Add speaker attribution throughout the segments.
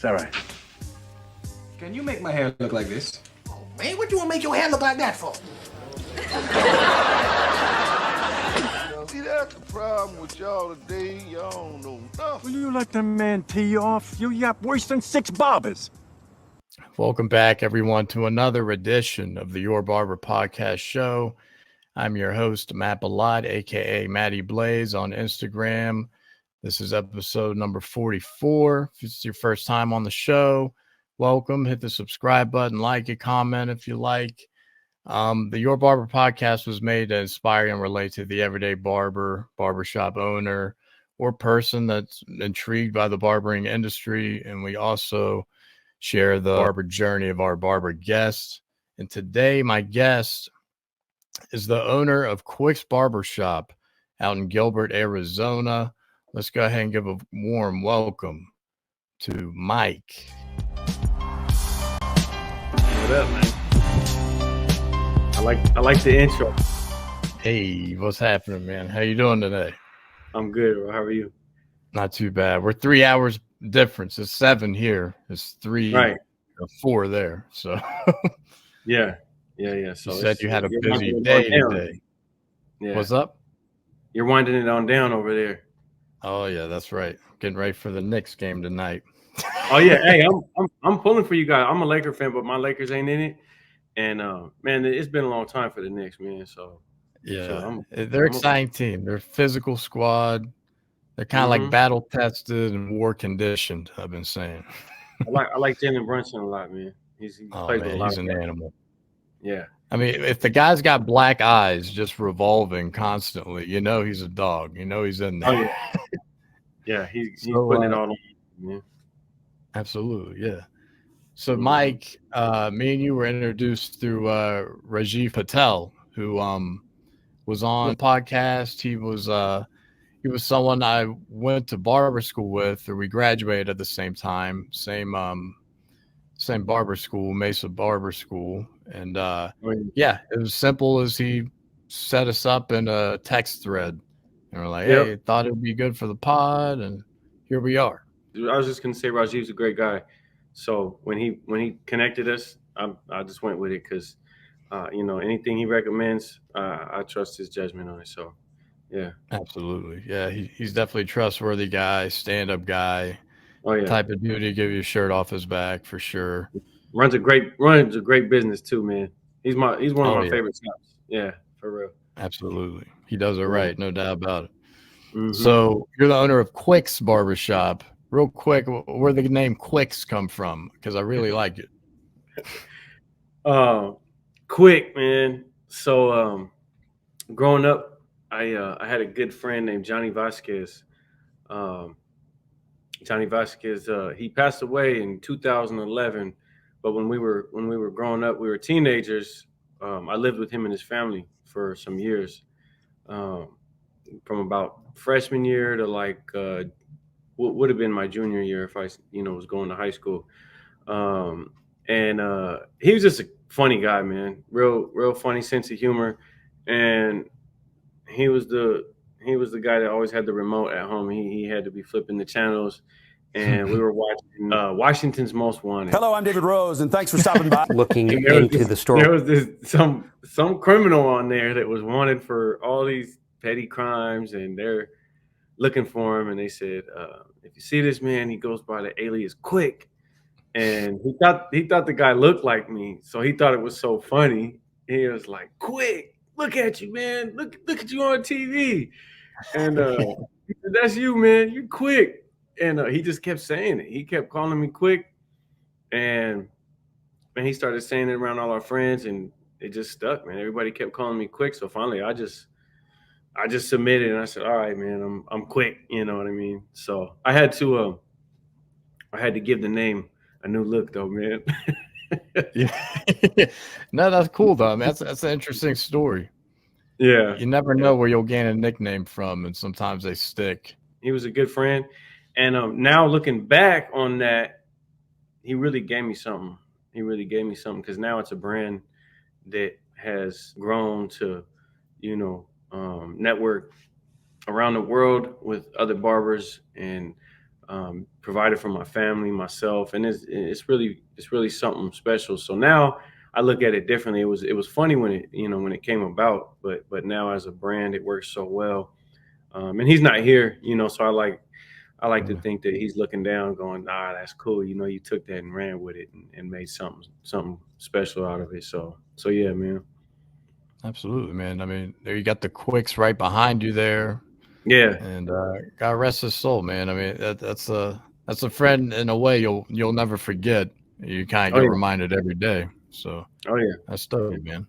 Speaker 1: all right.
Speaker 2: Can you make my hair look like this? Oh, man, what you want to make your hair look like that for?
Speaker 3: See, that's the problem with y'all today. Y'all don't know nothing.
Speaker 1: Will you let the man tee you off? You yap worse than 6 barbers.
Speaker 4: Welcome back, everyone, to another edition of the Your Barber podcast show. I'm your host, Matt Balad, a.k.a. Matty Blaze on Instagram. This is episode number 44. If it's your first time on the show, welcome. Hit the subscribe button, like it, comment if you like. The Your Barber podcast was made to inspire and relate to the everyday barber, barbershop owner, or person that's intrigued by the barbering industry. And we also share the barber journey of our barber guests. And today, my guest is the owner of Quicks Barbershop out in Gilbert, Arizona. Let's go ahead and give a warm welcome to Mike.
Speaker 5: What up, man? I like the intro.
Speaker 4: Hey, what's happening, man? How you doing today?
Speaker 5: I'm good. How are you?
Speaker 4: Not too bad. We're 3 hours difference. It's 7 here. It's 3
Speaker 5: right.
Speaker 4: or 4 there. So
Speaker 5: yeah. So
Speaker 4: you said you had a busy day today.
Speaker 5: Yeah.
Speaker 4: What's up?
Speaker 5: You're winding it on down over there.
Speaker 4: Oh yeah, that's right. Getting ready for the Knicks game tonight.
Speaker 5: Oh yeah. Hey, I'm pulling for you guys. I'm a Laker fan, but my Lakers ain't in it. And man, it's been a long time for the Knicks, man. So
Speaker 4: yeah, they're an exciting team. They're a physical squad. They're kind of like battle tested and war conditioned. I've been saying.
Speaker 5: I like Jalen Brunson a lot, man. He plays with a lot.
Speaker 4: He's an animal.
Speaker 5: Yeah.
Speaker 4: I mean, if the guy's got black eyes just revolving constantly, you know he's a dog. You know he's in there.
Speaker 5: Oh yeah. Yeah, he's putting it all on. Yeah.
Speaker 4: Absolutely, yeah. So, Mike, me and you were introduced through Rajiv Patel, who was on the podcast. He was someone I went to barber school with, or we graduated at the same time, same barber school, Mesa Barber School, and yeah, it was simple as he set us up in a text thread, and we're like, hey, thought it would be good for the pod, and here we are.
Speaker 5: I was just gonna say Rajiv's a great guy. So when he connected us, I just went with it because, anything he recommends, I trust his judgment on it. So, yeah,
Speaker 4: absolutely, yeah, he's definitely a trustworthy guy, stand-up guy.
Speaker 5: Oh yeah,
Speaker 4: type of dude to give you a shirt off his back for sure.
Speaker 5: Runs a great business too, man. He's one of my favorite shops. Yeah, for real.
Speaker 4: Absolutely, he does it right, no doubt about it. Mm-hmm. So you're the owner of Quicks Barbershop. Real quick, where the name Quicks come from? Because I really like it.
Speaker 5: Quick, man. So growing up, I had a good friend named Johnny Vasquez. Johnny Vasquez, he passed away in 2011. But when we were growing up, we were teenagers. I lived with him and his family for some years, from about freshman year to like what would have been my junior year if I was going to high school. And he was just a funny guy, man. Real funny sense of humor, and he was the guy that always had the remote at home. He had to be flipping the channels, and we were watching Washington's Most Wanted.
Speaker 6: Hello, I'm David Rose, and thanks for stopping by.
Speaker 7: Looking into the story.
Speaker 5: There was some criminal on there that was wanted for all these petty crimes, and they're looking for him. And they said, if you see this man, he goes by the alias Quick. And he thought the guy looked like me, so he thought it was so funny. He was like, "Quick, look at you, man! Look at you on TV." And he said, "That's you, man. You're Quick." And he just kept saying it. He kept calling me Quick, and he started saying it around all our friends, and it just stuck, man. Everybody kept calling me Quick, so finally, I just submitted, and I said, "All right, man, I'm Quick." You know what I mean? So I had to give the name a new look, though, man.
Speaker 4: Yeah. No, that's cool, though. I mean, that's an interesting story.
Speaker 5: Yeah.
Speaker 4: You never know where you'll gain a nickname from, and sometimes they stick.
Speaker 5: He was a good friend. And now looking back on that, he really gave me something. Because now it's a brand that has grown to, network around the world with other barbers and provided for my family, myself, and it's really something special. So now I look at it differently. It was funny when it came about, but now as a brand, it works so well. And he's not here, so I like to think that he's looking down, going, "Ah, that's cool. You took that and ran with it and made something special out of it." So yeah, man.
Speaker 4: Absolutely, man. I mean, there you got the Quicks right behind you there,
Speaker 5: Yeah.
Speaker 4: and God rest his soul, man. I mean, that's a friend in a way you'll never forget. You kind of
Speaker 5: Oh
Speaker 4: get
Speaker 5: yeah.
Speaker 4: reminded every day. So
Speaker 5: Oh yeah.
Speaker 4: that's dope, man.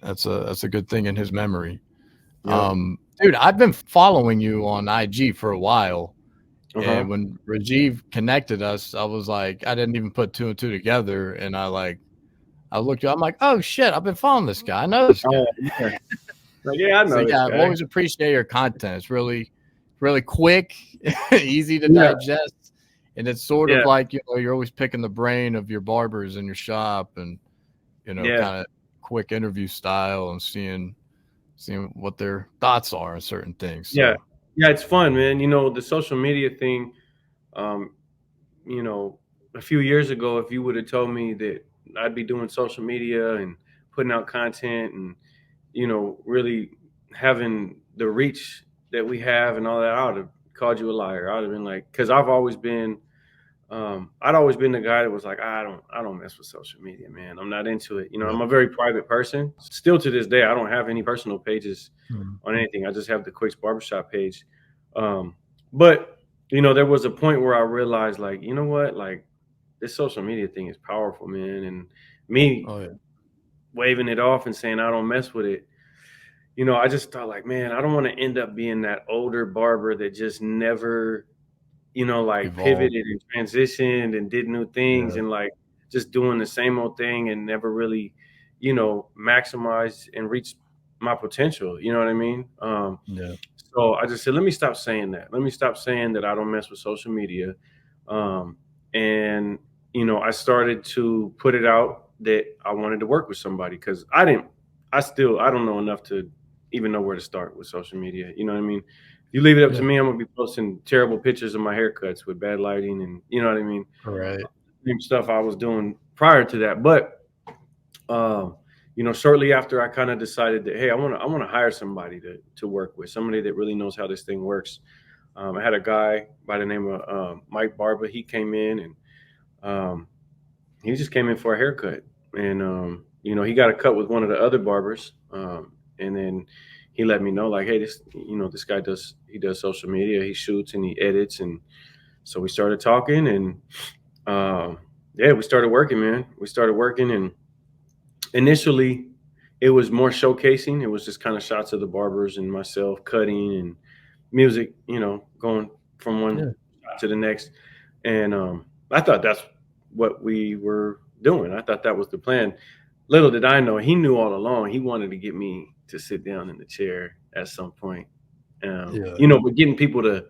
Speaker 4: That's a good thing in his memory.
Speaker 5: Yep.
Speaker 4: Dude, I've been following you on IG for a while.
Speaker 5: Uh-huh.
Speaker 4: And when Rajiv connected us, I was like, I didn't even put two and two together. And I looked, I'm like, oh shit, I've been following this guy. I know this guy.
Speaker 5: Oh yeah. Like, yeah, I
Speaker 4: So
Speaker 5: know this
Speaker 4: yeah, I've
Speaker 5: guy.
Speaker 4: always appreciated your content. It's really, really quick, easy to
Speaker 5: Yeah.
Speaker 4: digest. And it's sort
Speaker 5: Yeah.
Speaker 4: of like, you're always picking the brain of your barbers in your shop and,
Speaker 5: Yeah.
Speaker 4: kind of quick interview style and seeing what their thoughts are on certain things. So.
Speaker 5: Yeah. Yeah, it's fun, man. The social media thing, um, a few years ago, if you would have told me that I'd be doing social media and putting out content and, really having the reach that we have and all that, I would have called you a liar. I would have been like, because I'd always been the guy that was like, I don't mess with social media, man. I'm not into it. I'm a very private person. Still to this day, I don't have any personal pages on anything. I just have the Quicks Barbershop page. But there was a point where I realized, like, you know what, like this social media thing is powerful, man. And me
Speaker 4: Oh yeah.
Speaker 5: waving it off and saying I don't mess with it. I just thought, like, man, I don't want to end up being that older barber that just never like
Speaker 4: Evolved.
Speaker 5: pivoted and transitioned and did new things
Speaker 4: Yeah.
Speaker 5: and like just doing the same old thing and never really, maximized and reached my potential. You know what I mean?
Speaker 4: Yeah.
Speaker 5: So I just said, let me stop saying that. Let me stop saying that I don't mess with social media. And, I started to put it out that I wanted to work with somebody because I don't know enough to even know where to start with social media. You know what I mean? You leave it up to me, I'm gonna be posting terrible pictures of my haircuts with bad lighting, and you know what I mean.
Speaker 4: Right.
Speaker 5: Same stuff I was doing prior to that, but shortly after, I kind of decided that, hey, I want to hire somebody to work with, somebody that really knows how this thing works. I had a guy by the name of Mike Barber. He came in and he just came in for a haircut, and he got a cut with one of the other barbers, and then he let me know, like, hey, this guy does social media, he shoots and he edits, and so we started talking, and yeah, we started working, man. We started working, and initially it was more showcasing. It was just kind of shots of the barbers and myself cutting and music, going from one shot to the next, and I thought that's what we were doing. I thought that was the plan. Little did I know, he knew all along. He wanted to get me to sit down in the chair at some point. But getting people to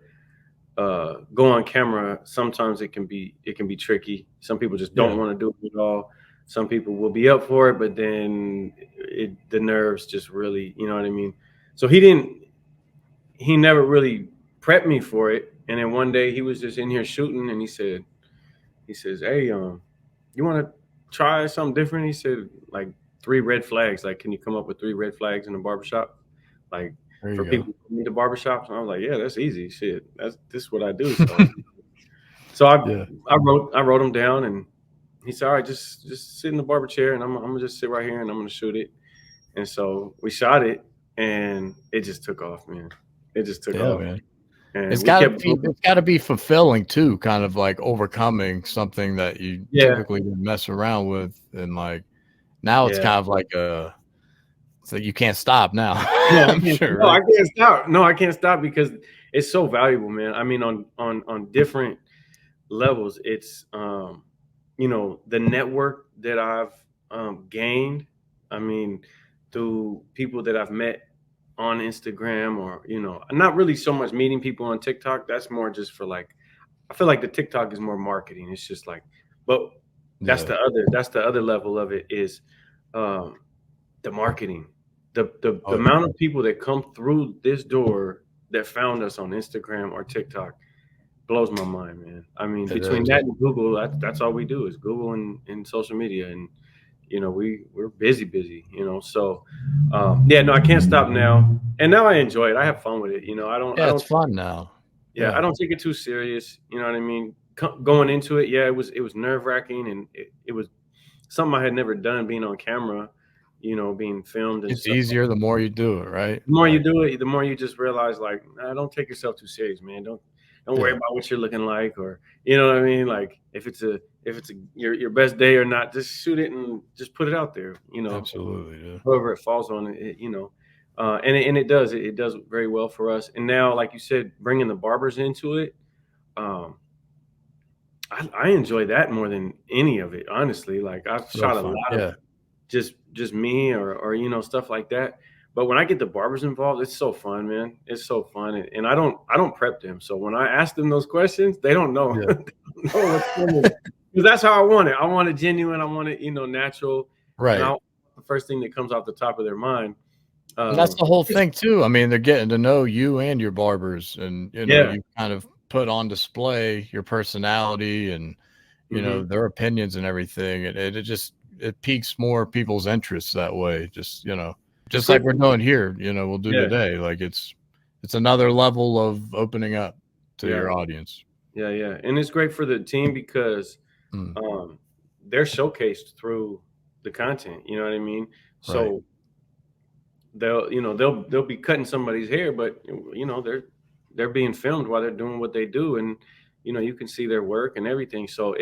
Speaker 5: go on camera, sometimes it can be tricky. Some people just don't want to do it at all. Some people will be up for it, but then the nerves just really, you know what I mean? So he never really prepped me for it. And then one day he was just in here shooting, and he says, hey, you want to try something different? He said, like, 3 red flags. Like, can you come up with 3 red flags in a barbershop? Like, for people who need the barbershops. And I was like, yeah, that's easy. Shit. This is what I do. So I wrote them down, and he said, all right, just sit in the barber chair, and I'm gonna just sit right here, and I'm gonna shoot it. And so we shot it, and it just took off, man. It just took off.
Speaker 4: Man.
Speaker 5: And
Speaker 4: it's got to be fulfilling too, kind of like overcoming something that you typically would mess around with, and like now it's kind of like so you can't stop now. I'm sure.
Speaker 5: No, I can't stop. No, I can't stop because it's so valuable, man. I mean, on different levels, it's the network that I've gained. I mean, through people that I've met on Instagram, or not really so much meeting people on TikTok. That's more just for, like, I feel like the TikTok is more marketing. It's just like, but that's the other level of it is the marketing. The amount of people that come through this door that found us on Instagram or TikTok blows my mind, man. I mean,
Speaker 4: It
Speaker 5: between
Speaker 4: is.
Speaker 5: that and Google, that's all we do is Google and social media, and we're busy, So no, I can't stop now, and now I enjoy it. I have fun with it. I
Speaker 4: It's
Speaker 5: don't
Speaker 4: fun now.
Speaker 5: I don't take it too serious. You know what I mean? Going into it, it was nerve wracking, and it was something I had never done, being on camera, being filmed and
Speaker 4: It's
Speaker 5: stuff.
Speaker 4: easier the more you do it, right?
Speaker 5: The more you do it, the more you just realize, like, nah, don't take yourself too serious, man. Don't worry about what you're looking like, or you know what I mean. Like if it's your best day or not, just shoot it and just put it out there.
Speaker 4: Absolutely. Yeah.
Speaker 5: Whoever it falls on, and it does very well for us. And now, like you said, bringing the barbers into it, I enjoy that more than any of it, honestly. Like I've shot a lot of just me or stuff like that. But when I get the barbers involved, it's so fun, man. It's so fun, and I don't prep them. So when I ask them those questions, they don't know.
Speaker 4: Yeah.
Speaker 5: They don't know what's coming. Because that's how I want it. I want it genuine. I want it, natural.
Speaker 4: Right.
Speaker 5: And the first thing that comes off the top of their mind.
Speaker 4: And that's the whole thing too. I mean, they're getting to know you and your barbers, and you kind of put on display your personality and their opinions and everything. It piques more people's interests that way. Just like we're doing here, we'll do today. Like it's another level of opening up to your audience.
Speaker 5: Yeah. And it's great for the team because they're showcased through the content. You know what I mean? So they'll be cutting somebody's hair, but they're being filmed while they're doing what they do, and you can see their work and everything. So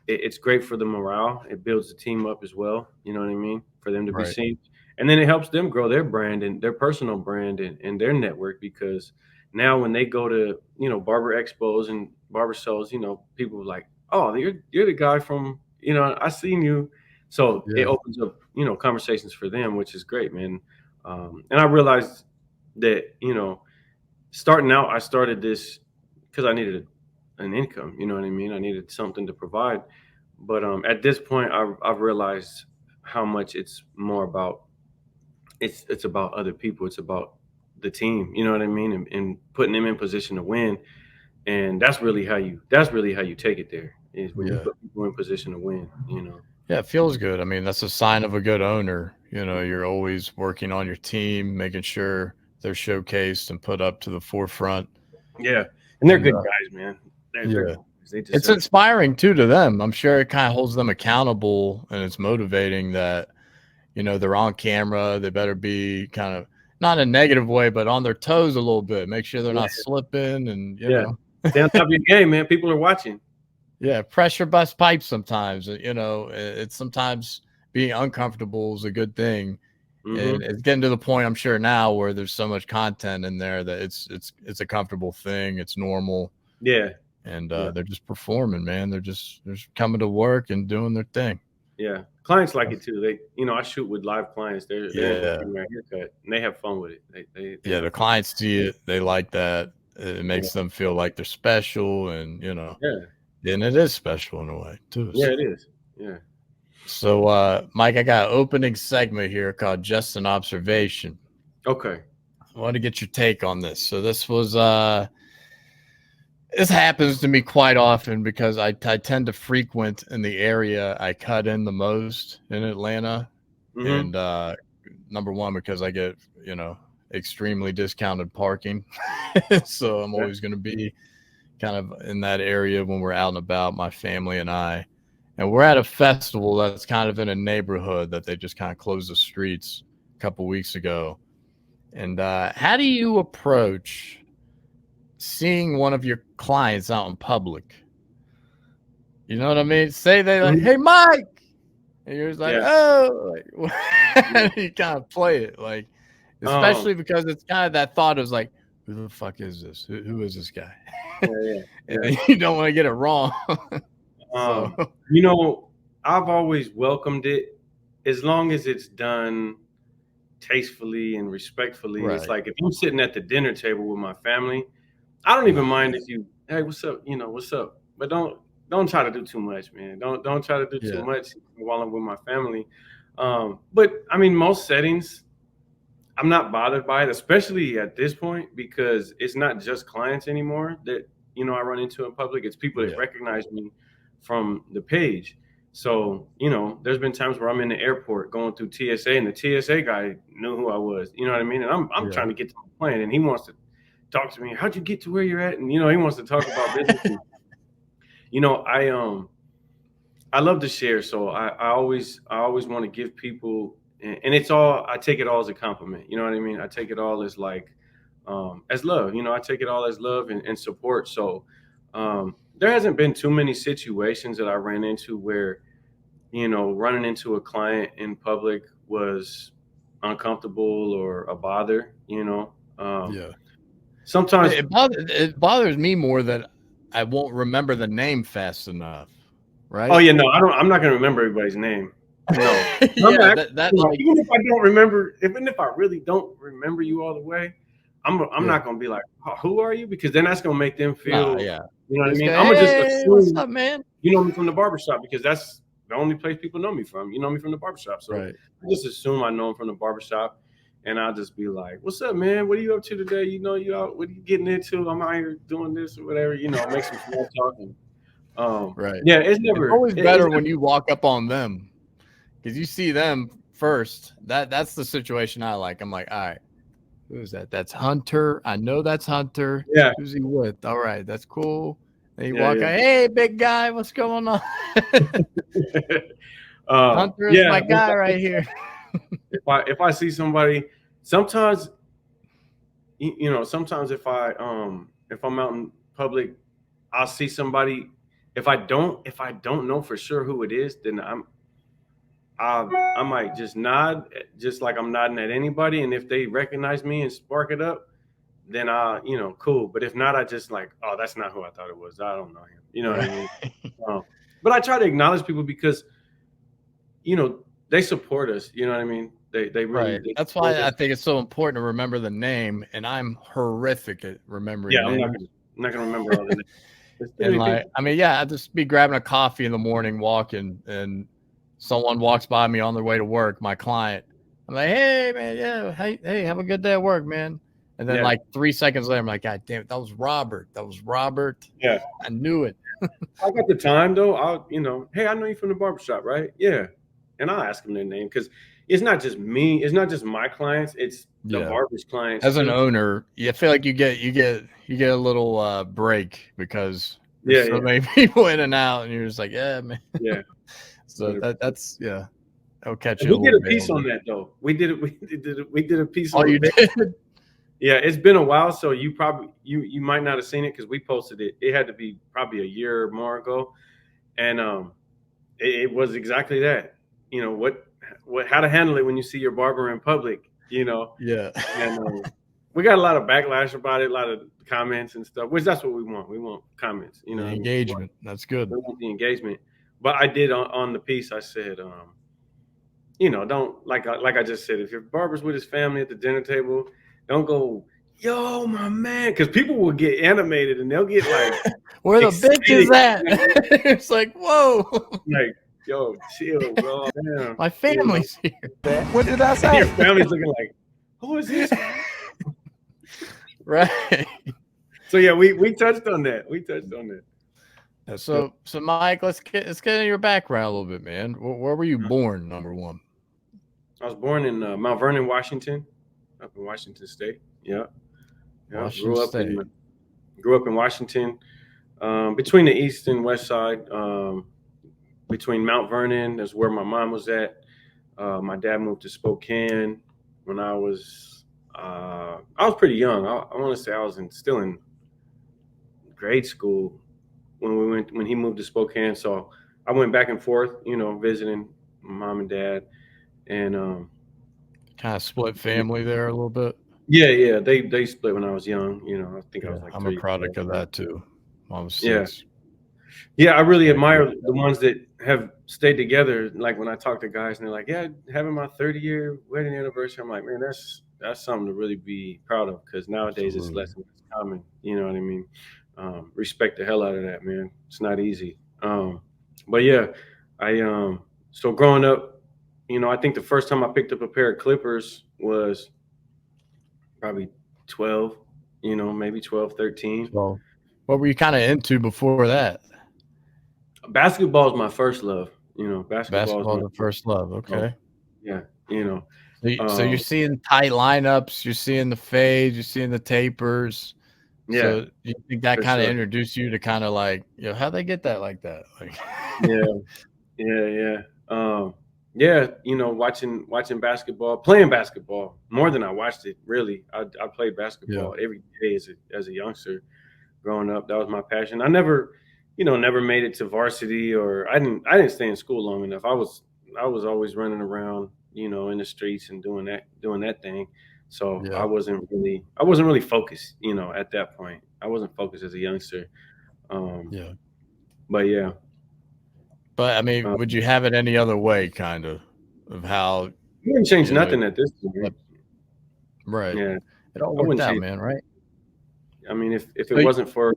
Speaker 5: it's great for the morale. It builds the team up as well. You know what I mean? For them to be seen. And then it helps them grow their brand and their personal brand and their network, because now when they go to, barber expos and barber shows, people are like, oh, you're the guy from, I seen you. So it opens up, conversations for them, which is great, man. And I realized that, starting out, I started this because I needed an income. You know what I mean? I needed something to provide. But at this point, I've realized how much it's more about, it's about other people. It's about the team. You know what I mean? And putting them in position to win. And that's really how you take it there, is when you put people in position to win,
Speaker 4: Yeah, it feels good. I mean, that's a sign of a good owner. You're always working on your team, making sure they're showcased and put up to the forefront.
Speaker 5: Yeah. And they're good guys, man.
Speaker 4: It's inspiring too to them. I'm sure it kind of holds them accountable, and it's motivating that, they're on camera. They better be kind of not in a negative way, but on their toes a little bit. Make sure they're not slipping, and
Speaker 5: stay on top of your game, man. People are watching.
Speaker 4: Yeah, pressure bust pipes sometimes. It's sometimes being uncomfortable is a good thing. And it's getting to the point, I'm sure now, where there's so much content in there that it's a comfortable thing. It's normal.
Speaker 5: Yeah.
Speaker 4: And they're just performing, man. They're coming to work and doing their thing.
Speaker 5: Yeah. Clients like it too. They, I shoot with live clients. They're getting their haircut, and they have fun with it.
Speaker 4: The clients see it. They like that. It makes them feel like they're special, and and it is special in a way too.
Speaker 5: Yeah, it is. Yeah.
Speaker 4: So, Mike, I got an opening segment here called Just an Observation.
Speaker 5: Okay.
Speaker 4: I want to get your take on this. So this was this happens to me quite often because I tend to frequent in the area I cut in the most in Atlanta. And number one, because I get, extremely discounted parking. So I'm always going to be kind of in that area when we're out and about, my family and I. And we're at a festival that's kind of in a neighborhood that they just kind of closed the streets a couple weeks ago. And how do you approach seeing one of your clients out in public? You know what I mean? Say they like, hey, Mike. And you're just like, oh. Like, you kind of play it. Like, especially because it's kind of that thought is like, who the fuck is this? Who is this guy? And you don't want to get it wrong.
Speaker 5: I've always welcomed it as long as it's done tastefully and respectfully. Right. It's like if I'm sitting at the dinner table with my family, I don't even mind if you, hey, what's up? What's up? But don't try to do too much, man. Don't try to do too much while I'm with my family. But I mean, most settings, I'm not bothered by it, especially at this point, because it's not just clients anymore. That I run into in public. It's people that recognize me from the page. So, there's been times where I'm in the airport going through TSA and the TSA guy knew who I was. You know what I mean? And I'm trying to get to my plane and he wants to talk to me. How'd you get to where you're at? And, he wants to talk about business. I love to share. So I always want to give people, and I take it all as a compliment. You know what I mean? I take it all as like, as love, I take it all as love and support. So, there hasn't been too many situations that I ran into where, running into a client in public was uncomfortable or a bother, Sometimes
Speaker 4: it bothers me more that I won't remember the name fast enough. Right.
Speaker 5: Oh yeah, no, I'm not gonna remember everybody's name. No. Even if I don't remember, even if I really don't remember you all the way, I'm not gonna be like, oh, who are you? Because then that's gonna make them feel, you know what I mean? I'm gonna just assume,
Speaker 4: what's up, man?
Speaker 5: You know me from the barbershop because that's the only place people know me from. You know me from the barbershop. So I just assume I know him from the barbershop. And I'll just be like, what's up, man? What are you up to today? You out, what are you getting into? I'm out here doing this or whatever, make some small talking. Yeah, it's
Speaker 4: always better when you walk up on them because you see them first. That's the situation I like. I'm like, all right, who's that? That's Hunter. I know that's Hunter.
Speaker 5: Yeah.
Speaker 4: Who's he with? All right, that's cool. And you walk out, hey, big guy, what's going on? Hunter is my guy right here.
Speaker 5: If I see somebody, sometimes sometimes if I'm out in public, I'll see somebody. If I don't know for sure who it is, then I might just nod, just like I'm nodding at anybody. And if they recognize me and spark it up, then cool. But if not, I just like, oh, that's not who I thought it was. I don't know him. You know what I mean? But I try to acknowledge people because, they support us. You know what I mean? They really.
Speaker 4: That's why I think it's so important to remember the name. And I'm horrific at remembering.
Speaker 5: Yeah,
Speaker 4: names.
Speaker 5: I'm not gonna remember all the names.
Speaker 4: And I'd just be grabbing a coffee in the morning, walking, and someone walks by me on their way to work, my client. I'm like, hey, man, hey, have a good day at work, man. And then like 3 seconds later, I'm like, God damn it, that was Robert.
Speaker 5: Yeah.
Speaker 4: I knew it.
Speaker 5: I got the time though. I'll, hey, I know you from the barbershop, right? Yeah. And I'll ask them their name because it's not just me. It's not just my clients. It's the barber's clients.
Speaker 4: As an owner, you feel like you get a little break because there's so many people in and out, and you're just like, yeah, man.
Speaker 5: Yeah.
Speaker 4: So that's I'll catch
Speaker 5: you. We did a piece on that though. We did a piece.
Speaker 4: Oh, you did?
Speaker 5: Yeah, it's been a while, so you might not have seen it because we posted it. It had to be probably a year or more ago, and it was exactly that. How to handle it when you see your barber in public.
Speaker 4: Yeah.
Speaker 5: And we got a lot of backlash about it, a lot of comments and stuff. Which that's what we want. We want comments.
Speaker 4: Engagement. That's good.
Speaker 5: We want the engagement. But I did on the piece. I said, don't like I just said, if your barber's with his family at the dinner table, don't go, yo, my man, because people will get animated and they'll get like,
Speaker 4: where the bitch is at? It's like, whoa,
Speaker 5: like, yo, chill, bro. Damn.
Speaker 4: My family's here.
Speaker 6: What did I say?
Speaker 5: Your family's looking like, who is this?
Speaker 4: Right.
Speaker 5: So yeah, we touched on that.
Speaker 4: So Mike, let's get into your background a little bit, man. Where were you born? Number one.
Speaker 5: I was born in Mount Vernon, Washington, up in Washington State. Yeah. Grew up in Washington, between the east and west side. Between Mount Vernon, that's where my mom was at. My dad moved to Spokane when I was pretty young. I want to say I was still in grade school when he moved to Spokane. So I went back and forth, visiting my mom and dad, and
Speaker 4: kind of split family there a little bit.
Speaker 5: Yeah. They split when I was young. I think I was like.
Speaker 4: I'm a product of that too. Mom was 6.
Speaker 5: Yeah, I really admire the ones that have stayed together. Like when I talk to guys and they're like, yeah, having my 30-year wedding anniversary, I'm like, man, that's something to really be proud of because nowadays it's less and less common. You know what I mean? Respect the hell out of that, man. It's not easy. But yeah, so growing up, I think the first time I picked up a pair of clippers was probably 12, maybe 12, 13.
Speaker 4: Well, What were you kind of into before that?
Speaker 5: Basketball is my first love. Basketball is
Speaker 4: Basketball,
Speaker 5: my
Speaker 4: the first love.
Speaker 5: love.
Speaker 4: Okay.
Speaker 5: Yeah.
Speaker 4: So you're seeing tight lineups, you're seeing the fades, you're seing the tapers.
Speaker 5: Yeah,
Speaker 4: So you think that
Speaker 5: for
Speaker 4: kind of
Speaker 5: sure.
Speaker 4: introduced you to kind of like, how'd they get that like that? Like,
Speaker 5: Yeah. Yeah, watching basketball, playing basketball more than I watched it. Really, I played
Speaker 4: yeah,
Speaker 5: basketball every day as a youngster growing up. That was my passion. I never made it to varsity, or I didn't stay in school long enough. I was always running around, in the streets and doing that thing. So
Speaker 4: yeah,
Speaker 5: I wasn't really focused, at that point. I wasn't focused as a youngster.
Speaker 4: yeah.
Speaker 5: But yeah.
Speaker 4: But I mean,
Speaker 5: uh,
Speaker 4: would you have it any other way, kind of how,
Speaker 5: I wouldn't change
Speaker 4: you know,
Speaker 5: nothing at this point.
Speaker 4: right?
Speaker 5: Yeah,
Speaker 4: It all
Speaker 5: I
Speaker 4: worked
Speaker 5: wouldn't
Speaker 4: out,
Speaker 5: change.
Speaker 4: man, right?
Speaker 5: I mean, if it
Speaker 4: So
Speaker 5: wasn't for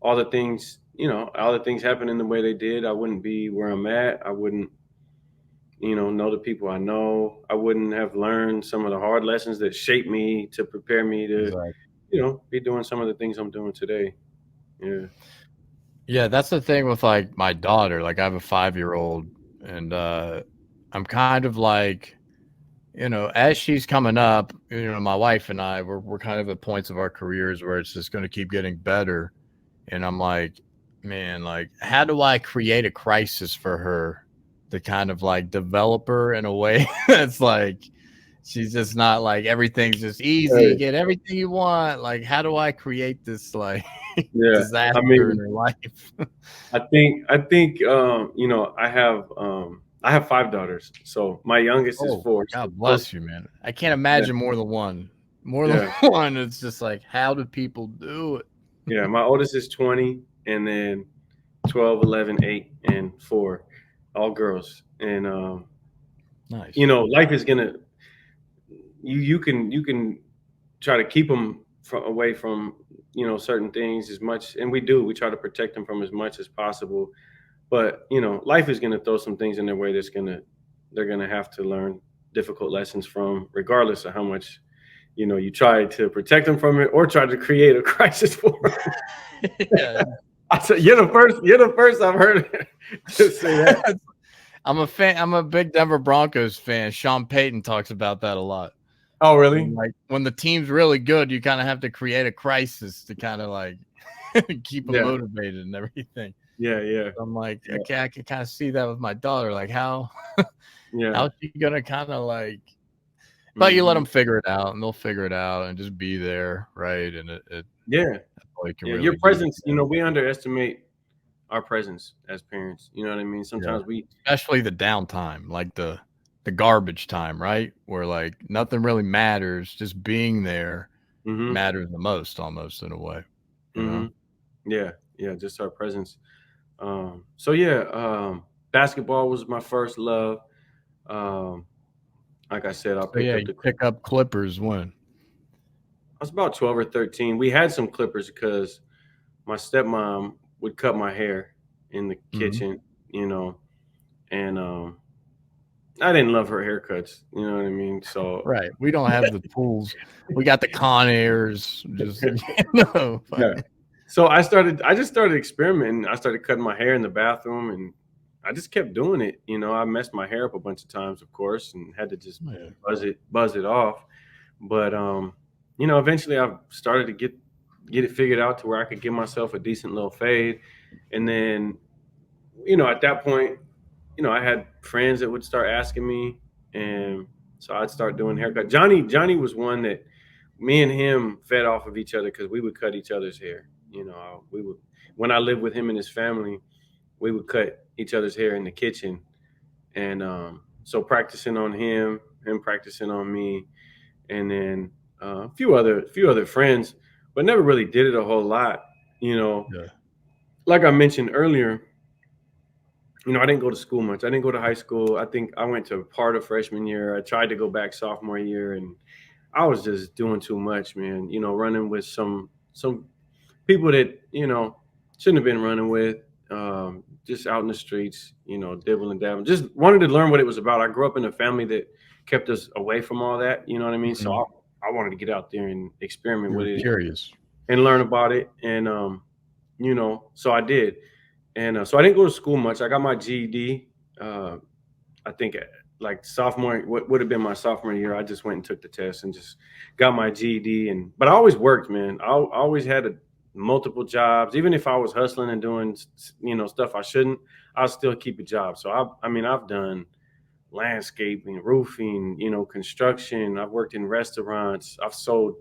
Speaker 5: all the things, all the things happening the way they did, I wouldn't be where I'm at. I wouldn't, know the people I know. I wouldn't have learned some of the hard lessons that shaped me to prepare me to,
Speaker 4: exactly.
Speaker 5: be doing some of the things I'm doing today. Yeah.
Speaker 4: Yeah, that's the thing with like my daughter. Like I have a 5-year-old, and I'm kind of like, as she's coming up, my wife and I, we're kind of at points of our careers where it's just going to keep getting better. And I'm like, man, like, how do I create a crisis for her to kind of like develop her in a way that's like, she's just not like everything's just easy,
Speaker 5: Right.
Speaker 4: get everything you want. Like, how do I create this like
Speaker 5: Yeah. I
Speaker 4: disaster in
Speaker 5: mean,
Speaker 4: her life?
Speaker 5: I have 5 daughters. So my youngest is
Speaker 4: Oh,
Speaker 5: 4. So
Speaker 4: God bless you, man. I can't
Speaker 5: yeah,
Speaker 4: imagine more than one. More than
Speaker 5: yeah,
Speaker 4: one. It's just like, how do people do it?
Speaker 5: yeah. My oldest is 20, and then 12, 11, 8, and 4, all girls. And
Speaker 4: Nice.
Speaker 5: life is gonna you can try to keep them away from certain things as much, and we try to protect them from as much as possible. But life is gonna throw some things in their way they're gonna have to learn difficult lessons from, regardless of how much you try to protect them from it or try to create a crisis for them.
Speaker 4: Yeah.
Speaker 5: I said, you're the first I've heard to say that.
Speaker 4: I'm a fan. I'm a big Denver Broncos fan. Sean Payton talks about that a lot.
Speaker 5: Oh, really?
Speaker 4: Like when the team's really good, you kind of have to create a crisis to kind of like keep them
Speaker 5: Yeah,
Speaker 4: motivated and everything.
Speaker 5: yeah.
Speaker 4: I'm like,
Speaker 5: Yeah.
Speaker 4: okay, I can kind of see that with my daughter. Like how's
Speaker 5: Yeah.
Speaker 4: she gonna kind of like? But you let
Speaker 5: Mhm.
Speaker 4: them figure it out, and they'll figure it out, and just be there, right? And
Speaker 5: Yeah.
Speaker 4: that's all you can
Speaker 5: Yeah.
Speaker 4: really
Speaker 5: Your
Speaker 4: do.
Speaker 5: presence, we underestimate our presence as parents. You know what I mean?
Speaker 4: Yeah.
Speaker 5: Sometimes
Speaker 4: Especially the downtime, like the garbage time, right? Where like nothing really matters, just being there
Speaker 5: hmm
Speaker 4: matters the most, almost in a way. You know?
Speaker 5: Yeah, just our presence. So yeah, basketball was my first love. Um, like I said, I
Speaker 4: So
Speaker 5: picked
Speaker 4: yeah,
Speaker 5: up
Speaker 4: you
Speaker 5: the.
Speaker 4: pick up Clippers when?
Speaker 5: I was about 12 or 13. We had some clippers because my stepmom would cut my hair in the
Speaker 4: Mhm.
Speaker 5: kitchen, and I didn't love her haircuts. You know what I mean? So
Speaker 4: Right. We don't have the tools. We got the Con Airs. Just
Speaker 5: yeah. So I just started experimenting. I started cutting my hair in the bathroom, and I just kept doing it. I messed my hair up a bunch of times, of course, and had to just
Speaker 4: Yeah.
Speaker 5: buzz it off. But eventually I started to get it figured out to where I could give myself a decent little fade. And then, at that point, I had friends that would start asking me, and so I'd start doing haircut. Johnny was one that me and him fed off of each other because we would cut each other's hair. We would, when I lived with him and his family, we would cut each other's hair in the kitchen, and so practicing on him practicing on me, and then a few other friends, but never really did it a whole lot. You know,
Speaker 4: Yeah.
Speaker 5: like I mentioned earlier, I didn't go to school much. I didn't go to high school. I think I went to part of freshman year. I tried to go back sophomore year, and I was just doing too much, man. Running with some people that shouldn't have been running with. Just out in the streets, dibbling and dabbling. Just wanted to learn what it was about. I grew up in a family that kept us away from all that. You know what I mean? So
Speaker 4: Mhm.
Speaker 5: I wanted to get out there and experiment
Speaker 4: You
Speaker 5: with
Speaker 4: were
Speaker 5: it
Speaker 4: curious.
Speaker 5: and learn about it. And So I did. And so I didn't go to school much. I got my GED. I think like sophomore, what would have been my sophomore year, I just went and took the test and just got my GED. But I always worked, man. I always had multiple jobs. Even if I was hustling and doing, stuff I shouldn't, I'll still keep a job. So I've done landscaping, roofing, construction. I've worked in restaurants. I've sold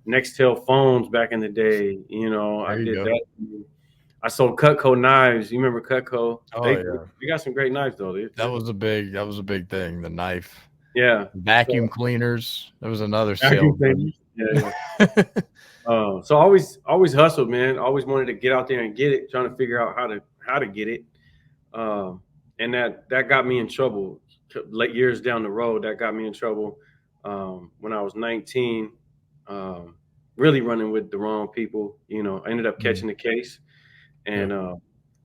Speaker 5: Nextel phones back in the day. I
Speaker 4: There you
Speaker 5: did
Speaker 4: go.
Speaker 5: that. I sold Cutco knives. You remember Cutco?
Speaker 4: Oh,
Speaker 5: They
Speaker 4: yeah.
Speaker 5: got some great knives though.
Speaker 4: That was a big thing. The knife,
Speaker 5: Yeah.
Speaker 4: vacuum cleaners. That was another
Speaker 5: Vacuum
Speaker 4: salesman.
Speaker 5: cleaners. Yeah. So I always hustled, man. Always wanted to get out there and get it, trying to figure out how to get it. And that got me in trouble. Late years down the road, that got me in trouble. When I was 19, really running with the wrong people. I ended up catching the case and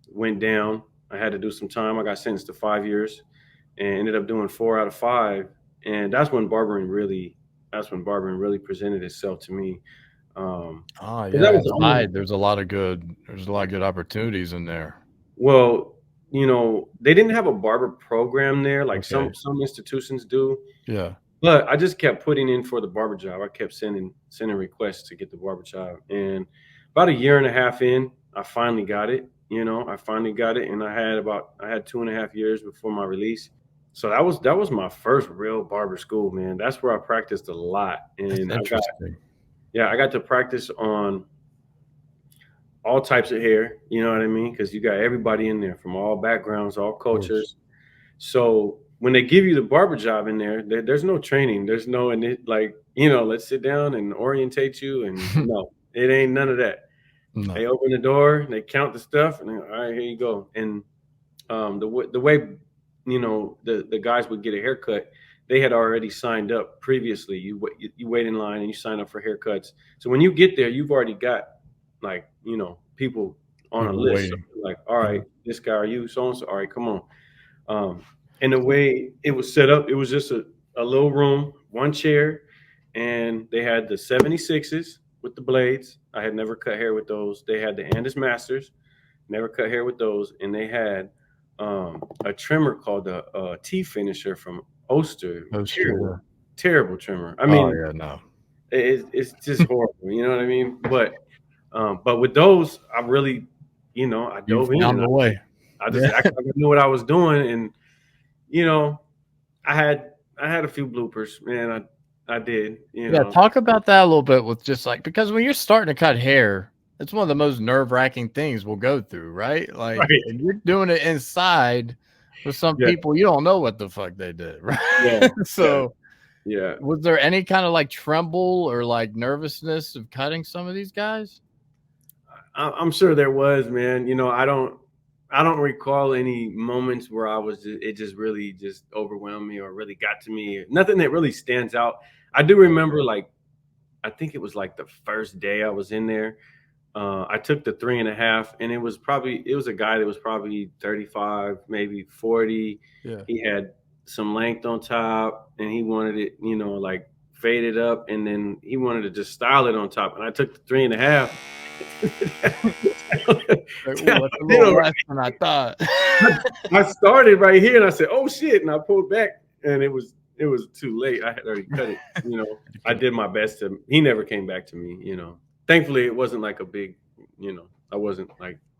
Speaker 5: went down. I had to do some time. I got sentenced to 5 years and ended up doing 4 out of 5. And that's when barbering really presented itself to me.
Speaker 4: Oh,
Speaker 5: That
Speaker 4: yeah.
Speaker 5: was the only-
Speaker 4: There's a lot of good opportunities in there.
Speaker 5: Well, they didn't have a barber program there like
Speaker 4: Okay.
Speaker 5: some institutions do.
Speaker 4: Yeah.
Speaker 5: But I just kept putting in for the barber job. I kept sending requests to get the barber job. And about a year and a half in, I finally got it. And I had 2.5 years before my release. So that was my first real barber school, man. That's where I practiced a lot.
Speaker 4: That's
Speaker 5: And
Speaker 4: interesting.
Speaker 5: I got to practice on all types of hair, you know what I mean? Because you got everybody in there from all backgrounds, all cultures. So when they give you the barber job in there's no training. There's no, let's sit down and orientate you. And no, it ain't none of that.
Speaker 4: No.
Speaker 5: They open the door, they count the stuff, and all right, here you go. And the way, the guys would get a haircut, they had already signed up previously. You wait in line and you sign up for haircuts. So when you get there, you've already got people on a list. So like, all right, this guy, are you so-and-so? All right, come on. And the way it was set up, it was just a little room, one chair, and they had the 76s with the blades. I had never cut hair with those. They had the Andis Masters, never cut hair with those. And they had a trimmer called the T Finisher from Oster. Terrible trimmer. I mean,
Speaker 4: no.
Speaker 5: It's just horrible. You know what I mean? But with those, I really, I dove in.
Speaker 4: Found the way.
Speaker 5: I knew what I was doing, and I had a few bloopers, man. I did.
Speaker 4: Yeah, talk about that a little bit with just because when you're starting to cut hair, it's one of the most nerve-wracking things we'll go through, right? And you're doing it inside with some people, you don't know what the fuck they did, right?
Speaker 5: Yeah.
Speaker 4: So
Speaker 5: yeah.
Speaker 4: Was there any kind of tremble or nervousness of cutting some of these guys?
Speaker 5: I'm sure there was, man. I don't recall any moments where it just really just overwhelmed me or really got to me. Nothing that really stands out. I do remember I think it was the first day I was in there. I took the 3.5, and it was a guy that was probably 35, maybe 40.
Speaker 4: Yeah.
Speaker 5: He had some length on top, and he wanted it, faded up, and then he wanted to just style it on top. And I took the 3.5.
Speaker 4: That's a little less than I thought.
Speaker 5: I started right here, and I said, "Oh shit!" and I pulled back, and it was too late. I had already cut it. I did my best he never came back to me. Thankfully, it wasn't a big. I wasn't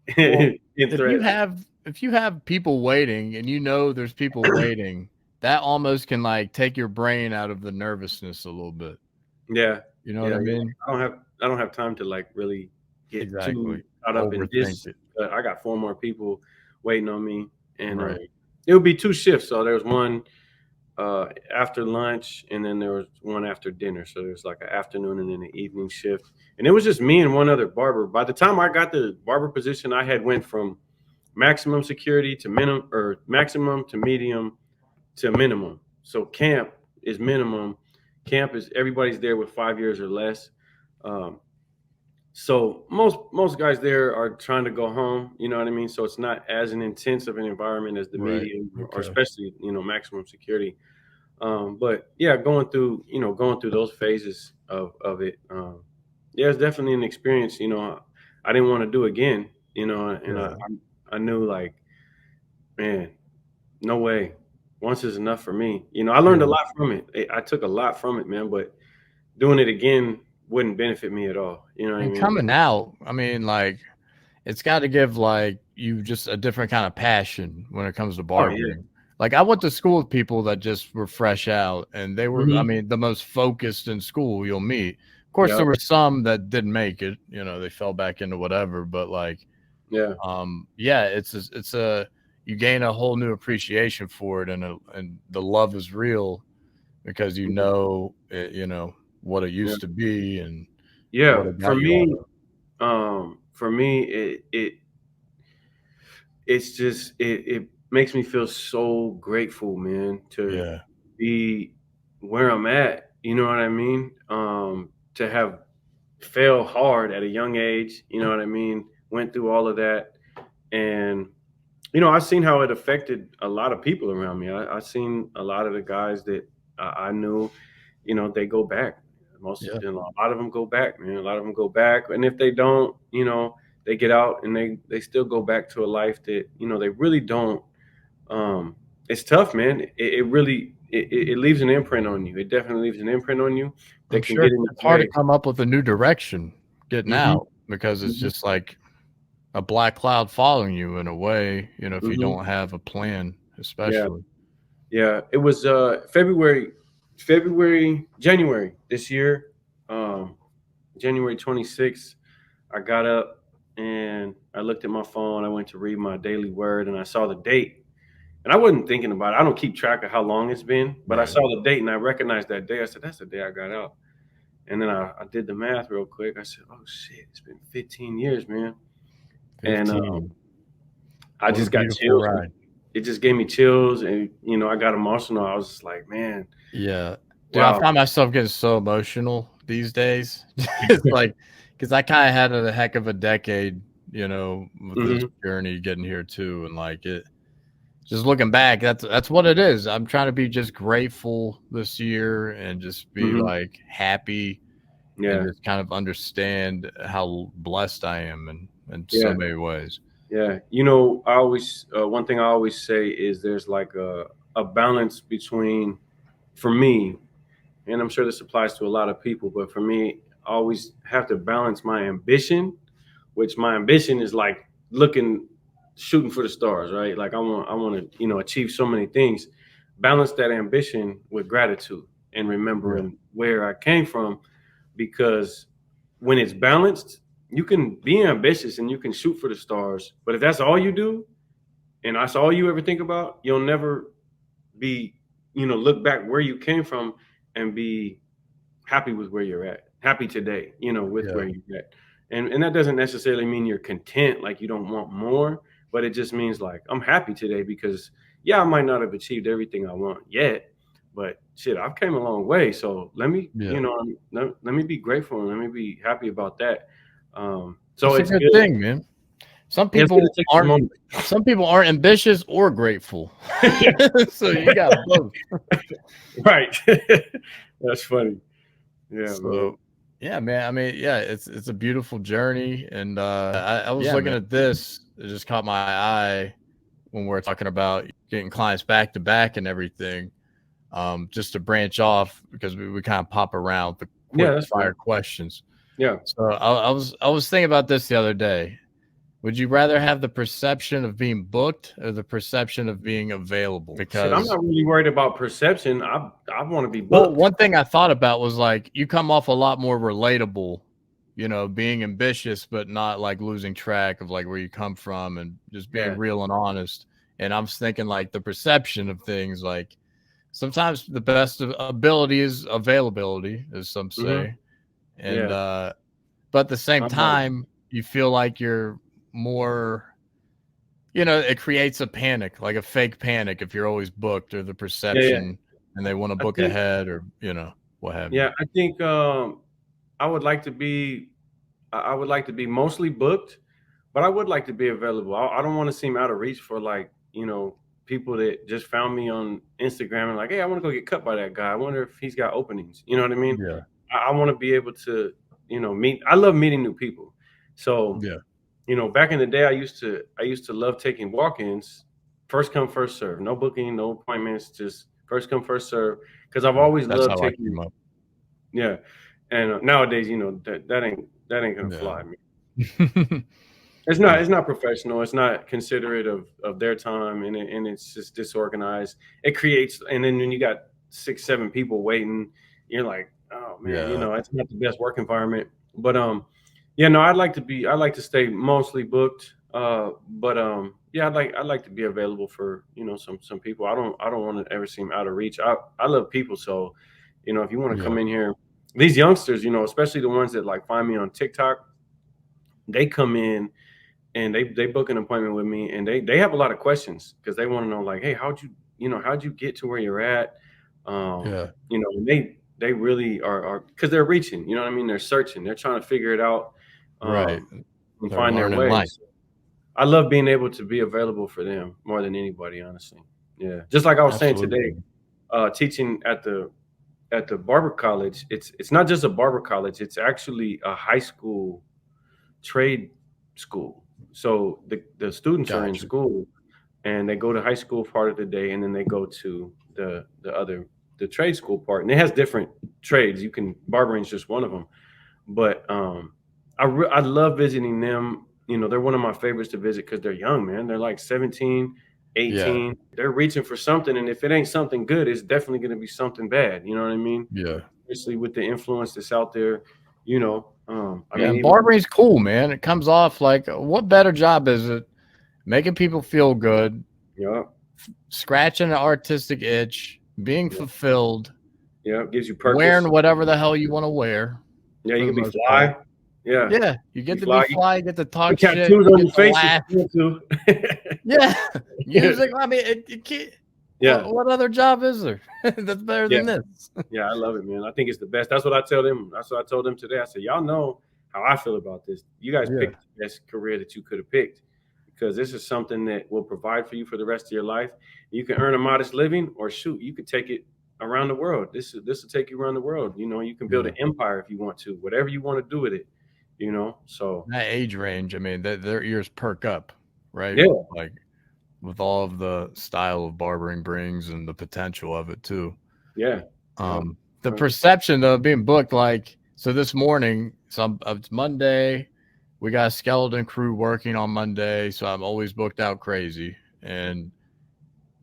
Speaker 4: if you have people waiting, and there's people waiting, that almost can take your brain out of the nervousness a little bit.
Speaker 5: Yeah,
Speaker 4: you know what I mean.
Speaker 5: I don't have time to really get too caught up in this. I got 4 more people waiting on me, and it would be 2 shifts. So there was one after lunch, and then there was one after dinner. So there's an afternoon and then an evening shift, and it was just me and one other barber. By the time I got the barber position, I had went from maximum security to minimum, or maximum to medium to minimum. So camp is minimum. Camp is everybody's there with 5 years or less. So most guys there are trying to go home, you know what I mean? So it's not as an intense of an environment as the medium, or especially, maximum security. But yeah, going through those phases of it. Yeah, it's definitely an experience. I didn't want to do again, you know, and I knew like, man, no way. Once is enough for me. You know, I learned a lot from it. I took a lot from it, man, but doing it again wouldn't benefit me at all. You know what I
Speaker 4: And
Speaker 5: mean?
Speaker 4: coming out, I mean, like, it's got to give like you just a different kind of passion when it comes to
Speaker 5: Oh yeah.
Speaker 4: barbering. Like I went to school with people that just were fresh out and they were, I mean, the most focused in school you'll meet. Of course, there
Speaker 5: Yep.
Speaker 4: were some that didn't make it, you know, they fell back into whatever, but like,
Speaker 5: Yeah.
Speaker 4: yeah, it's a, you gain a whole new appreciation for it and the love is real because you know, it, you know, what it
Speaker 5: Yeah.
Speaker 4: used to be and
Speaker 5: Yeah.
Speaker 4: what it got you out of.
Speaker 5: For me, it's just it makes me feel so grateful, man, to
Speaker 4: Yeah.
Speaker 5: be where I'm at. You know what I mean? To have failed hard at a young age, you know what I mean? Went through all of that. And, you know, I've seen how it affected a lot of people around me. I've seen a lot of the guys that I knew, you know, they go back.
Speaker 4: Yeah.
Speaker 5: You know, a lot of them go back, man. A lot of them go back. And if they don't, you know, they get out and they still go back to a life that, you know, they really don't. It's tough, man. It really, it leaves an imprint on you. It definitely leaves an imprint on you
Speaker 4: I'm
Speaker 5: that can
Speaker 4: sure
Speaker 5: get in
Speaker 4: it's
Speaker 5: your
Speaker 4: hard to
Speaker 5: way.
Speaker 4: come up with a new direction getting
Speaker 5: Hmm.
Speaker 4: out because it's
Speaker 5: Hmm.
Speaker 4: just like a black cloud following you in a way, you know, if you
Speaker 5: Hmm.
Speaker 4: don't have a plan,
Speaker 5: Yeah.
Speaker 4: especially.
Speaker 5: Yeah, it was January this year, um, January 26th. I got up and I looked at my phone. I went to read my daily word and I saw the date. And I wasn't thinking about it. I don't keep track of how long it's been, but I
Speaker 4: Right.
Speaker 5: saw the date and I recognized that day. I said, that's the day I got out. And then I did the math real quick. I said, oh shit, it's been 15 years, man. And
Speaker 4: 15.
Speaker 5: I
Speaker 4: What a
Speaker 5: just got
Speaker 4: beautiful
Speaker 5: chills.
Speaker 4: ride.
Speaker 5: It just gave me chills and, you know, I got emotional. I was just like, man,
Speaker 4: Yeah. Dude, I
Speaker 5: wow.
Speaker 4: find myself getting so emotional these days. It's like, because I kind of had a heck of a decade, you know, with this
Speaker 5: Hmm.
Speaker 4: journey getting here too. And like it, just looking back, that's what it is. I'm trying to be just grateful this year and just be
Speaker 5: Hmm.
Speaker 4: like happy and
Speaker 5: Yeah.
Speaker 4: just kind of understand how blessed I am in so
Speaker 5: Yeah.
Speaker 4: many ways.
Speaker 5: Yeah. You know, I always, one thing I always say is there's like a balance between, for me, and I'm sure this applies to a lot of people, but for me, I always have to balance my ambition, which my ambition is like shooting for the stars, right? Like I want to, you know, achieve so many things. Balance that ambition with gratitude and
Speaker 4: Yeah.
Speaker 5: remembering where I came from, because when it's balanced, you can be ambitious and you can shoot for the stars. But if that's all you do and that's all you ever think about, you'll never be, you know, look back where you came from and be happy with where you're at, happy today, you know, with
Speaker 4: Yeah.
Speaker 5: where you're at. And that doesn't necessarily mean you're content, like you don't want more, but it just means like I'm happy today because yeah, I might not have achieved everything I want yet, but shit, I've came a long way. So let me,
Speaker 4: Yeah.
Speaker 5: you know, let me be grateful and let me be happy about that. So
Speaker 4: It's a
Speaker 5: it's
Speaker 4: good
Speaker 5: good.
Speaker 4: thing, man. Some
Speaker 5: It's good to
Speaker 4: people
Speaker 5: take the
Speaker 4: aren't
Speaker 5: moment.
Speaker 4: some people aren't ambitious or grateful.
Speaker 5: Yeah.
Speaker 4: So you got both.
Speaker 5: Right. That's funny. Yeah, man.
Speaker 4: So yeah, man. I mean, yeah, it's a beautiful journey. And I was
Speaker 5: Yeah,
Speaker 4: looking
Speaker 5: man.
Speaker 4: at this, it just caught my eye when we're talking about getting clients back to back and everything. Just to branch off because we kind of pop around the
Speaker 5: Yeah,
Speaker 4: quick
Speaker 5: that's fine.
Speaker 4: fire questions.
Speaker 5: Yeah.
Speaker 4: So I was thinking about this the other day. Would you rather have the perception of being booked or the perception of being available?
Speaker 5: Shit, I'm
Speaker 4: Because
Speaker 5: not really worried about perception. I want to be
Speaker 4: well,
Speaker 5: booked.
Speaker 4: one thing I thought about was like you come off a lot more relatable, you know, being ambitious but not like losing track of like where you come from and just being
Speaker 5: Yeah.
Speaker 4: real and honest. And I'm thinking like the perception of things like sometimes the best ability is availability, as some
Speaker 5: Hmm.
Speaker 4: say. And
Speaker 5: Yeah.
Speaker 4: but at the same
Speaker 5: I'm like,
Speaker 4: time, you feel like you're more, you know, it creates a panic, like a fake panic if you're always booked or the
Speaker 5: yeah, yeah.
Speaker 4: perception and they want to
Speaker 5: I
Speaker 4: book
Speaker 5: think,
Speaker 4: ahead or, you know, what have you.
Speaker 5: yeah, I think I would like to be, I would like to be mostly booked, but I would like to be available. I don't want to seem out of reach for like, you know, people that just found me on Instagram and like, hey, I want to go get cut by that guy. I wonder if he's got openings. You know what I mean?
Speaker 4: Yeah.
Speaker 5: I want to be able to, you know, meet. I love meeting new people. So,
Speaker 4: Yeah.
Speaker 5: you know, back in the day, I used to love taking walk-ins, first come, first serve, no booking, no appointments, just first come, first serve. Because I've always
Speaker 4: That's
Speaker 5: loved
Speaker 4: how I
Speaker 5: taking,
Speaker 4: came up.
Speaker 5: yeah. And nowadays, you know, that ain't gonna
Speaker 4: Yeah.
Speaker 5: fly, man. It's not professional. It's not considerate of their time, and it's just disorganized. It creates, and then when you got 6, 7 people waiting, you're like, oh man, you
Speaker 4: Yeah.
Speaker 5: know, it's not the best work environment. But yeah, no, I'd like to stay mostly booked. Yeah, I'd like to be available for, you know, some people. I don't want to ever seem out of reach. I love people, so you know, if you want to
Speaker 4: Yeah.
Speaker 5: come in here, these youngsters, you know, especially the ones that like find me on TikTok, they come in and they book an appointment with me, and they have a lot of questions because they want to know, like, hey, how'd you get to where you're at?
Speaker 4: Yeah.
Speaker 5: You know, and they really are because they're reaching, you know what I mean? They're searching, they're trying to figure it out,
Speaker 4: Right.
Speaker 5: and
Speaker 4: They're
Speaker 5: find their
Speaker 4: learning
Speaker 5: way.
Speaker 4: life.
Speaker 5: So I love being able to be available for them more than anybody, honestly. Yeah. Just like I was saying today,
Speaker 4: Absolutely.
Speaker 5: teaching at the barber college, it's not just a barber college, it's actually a high school trade school. So the students are in
Speaker 4: Gotcha.
Speaker 5: school, and they go to high school part of the day, and then they go to the trade school part, and it has different trades. You can barbering is just one of them, but I love visiting them. You know, they're one of my favorites to visit because they're young, man. They're like 17,
Speaker 4: Yeah.
Speaker 5: 18. They're reaching for something, and if it ain't something good, it's definitely going to be something bad. You know what I mean?
Speaker 4: Yeah.
Speaker 5: Especially with the influence that's out there. You know, I
Speaker 4: Yeah.
Speaker 5: mean,
Speaker 4: And
Speaker 5: even
Speaker 4: barbering's cool, man. It comes off like, what better job is it? Making people feel good,
Speaker 5: yeah,
Speaker 4: scratching an artistic itch, being
Speaker 5: yeah,
Speaker 4: fulfilled,
Speaker 5: yeah, it gives you
Speaker 4: wearing
Speaker 5: purpose.
Speaker 4: whatever the hell you want to wear
Speaker 5: Yeah,
Speaker 4: for
Speaker 5: you
Speaker 4: the
Speaker 5: can be
Speaker 4: most part.
Speaker 5: fly. Yeah,
Speaker 4: Yeah. You
Speaker 5: be
Speaker 4: get to be
Speaker 5: fly.
Speaker 4: fly, you get to talk
Speaker 5: Put
Speaker 4: shit,
Speaker 5: tattoos
Speaker 4: you
Speaker 5: on
Speaker 4: get
Speaker 5: your
Speaker 4: to
Speaker 5: face if
Speaker 4: laugh.
Speaker 5: you want to.
Speaker 4: Yeah. Music. I mean, it can't.
Speaker 5: Yeah,
Speaker 4: What other job is there that's better
Speaker 5: yeah,
Speaker 4: than this?
Speaker 5: yeah. I love it, man. I think it's the best. That's what I tell them. That's what I told them today. I said, y'all know how I feel about this. You guys
Speaker 4: Yeah.
Speaker 5: picked the best career that you could have picked because this is something that will provide for you for the rest of your life. You can earn a modest living, or shoot, you could take it around the world. This will take you around the world. You know, you can build
Speaker 4: Yeah.
Speaker 5: an empire if you want to. Whatever you want to do with it. You know, so
Speaker 4: That age range, I mean, their ears perk up, right?
Speaker 5: yeah,
Speaker 4: Like with all of the style of barbering brings and the potential of it too.
Speaker 5: yeah, yeah.
Speaker 4: The perception of being booked, like, so this morning, it's Monday, we got a skeleton crew working on Monday, so I'm always booked out crazy. And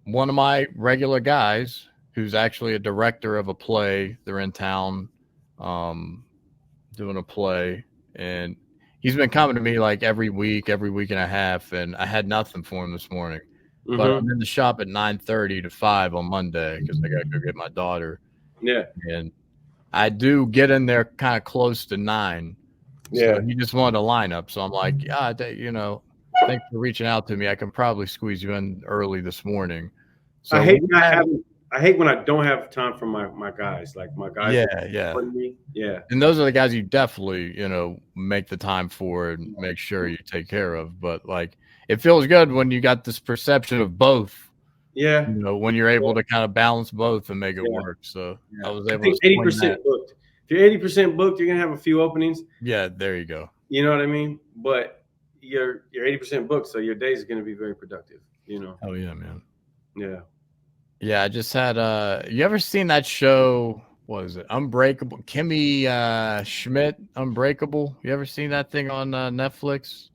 Speaker 4: one of my regular guys, who's actually a director of a play, they're in town, doing a play, and he's been coming to me like every week and a half, and I had nothing for him this morning. But I'm in the shop at 9:30 to 5 on Monday because I got to go get my daughter.
Speaker 5: Yeah,
Speaker 4: And I do get in there kind of close to 9.
Speaker 5: yeah.
Speaker 4: So he just wanted a lineup. So I'm like, yeah, you know, thanks for reaching out to me. I can probably squeeze you in early this morning. So
Speaker 5: I hate when I don't have time for my guys. Like my guys.
Speaker 4: yeah.
Speaker 5: Me. Yeah.
Speaker 4: And those are the guys you definitely, you know, make the time for and make sure you take care of. But like, it feels good when you got this perception of both.
Speaker 5: Yeah.
Speaker 4: You know, when you're able to kind of balance both and make it work. So
Speaker 5: Yeah.
Speaker 4: I was
Speaker 5: I
Speaker 4: able
Speaker 5: think
Speaker 4: to
Speaker 5: 80% booked. If you're 80% booked, you're gonna have a few openings.
Speaker 4: Yeah, there you go.
Speaker 5: You know what I mean? But you're 80% booked, so your days are gonna be very productive. You know.
Speaker 4: Oh yeah, man.
Speaker 5: Yeah.
Speaker 4: Yeah, I just had you ever seen that show? What is it? Unbreakable. Kimmy Schmidt, Unbreakable. You ever seen that thing on Netflix?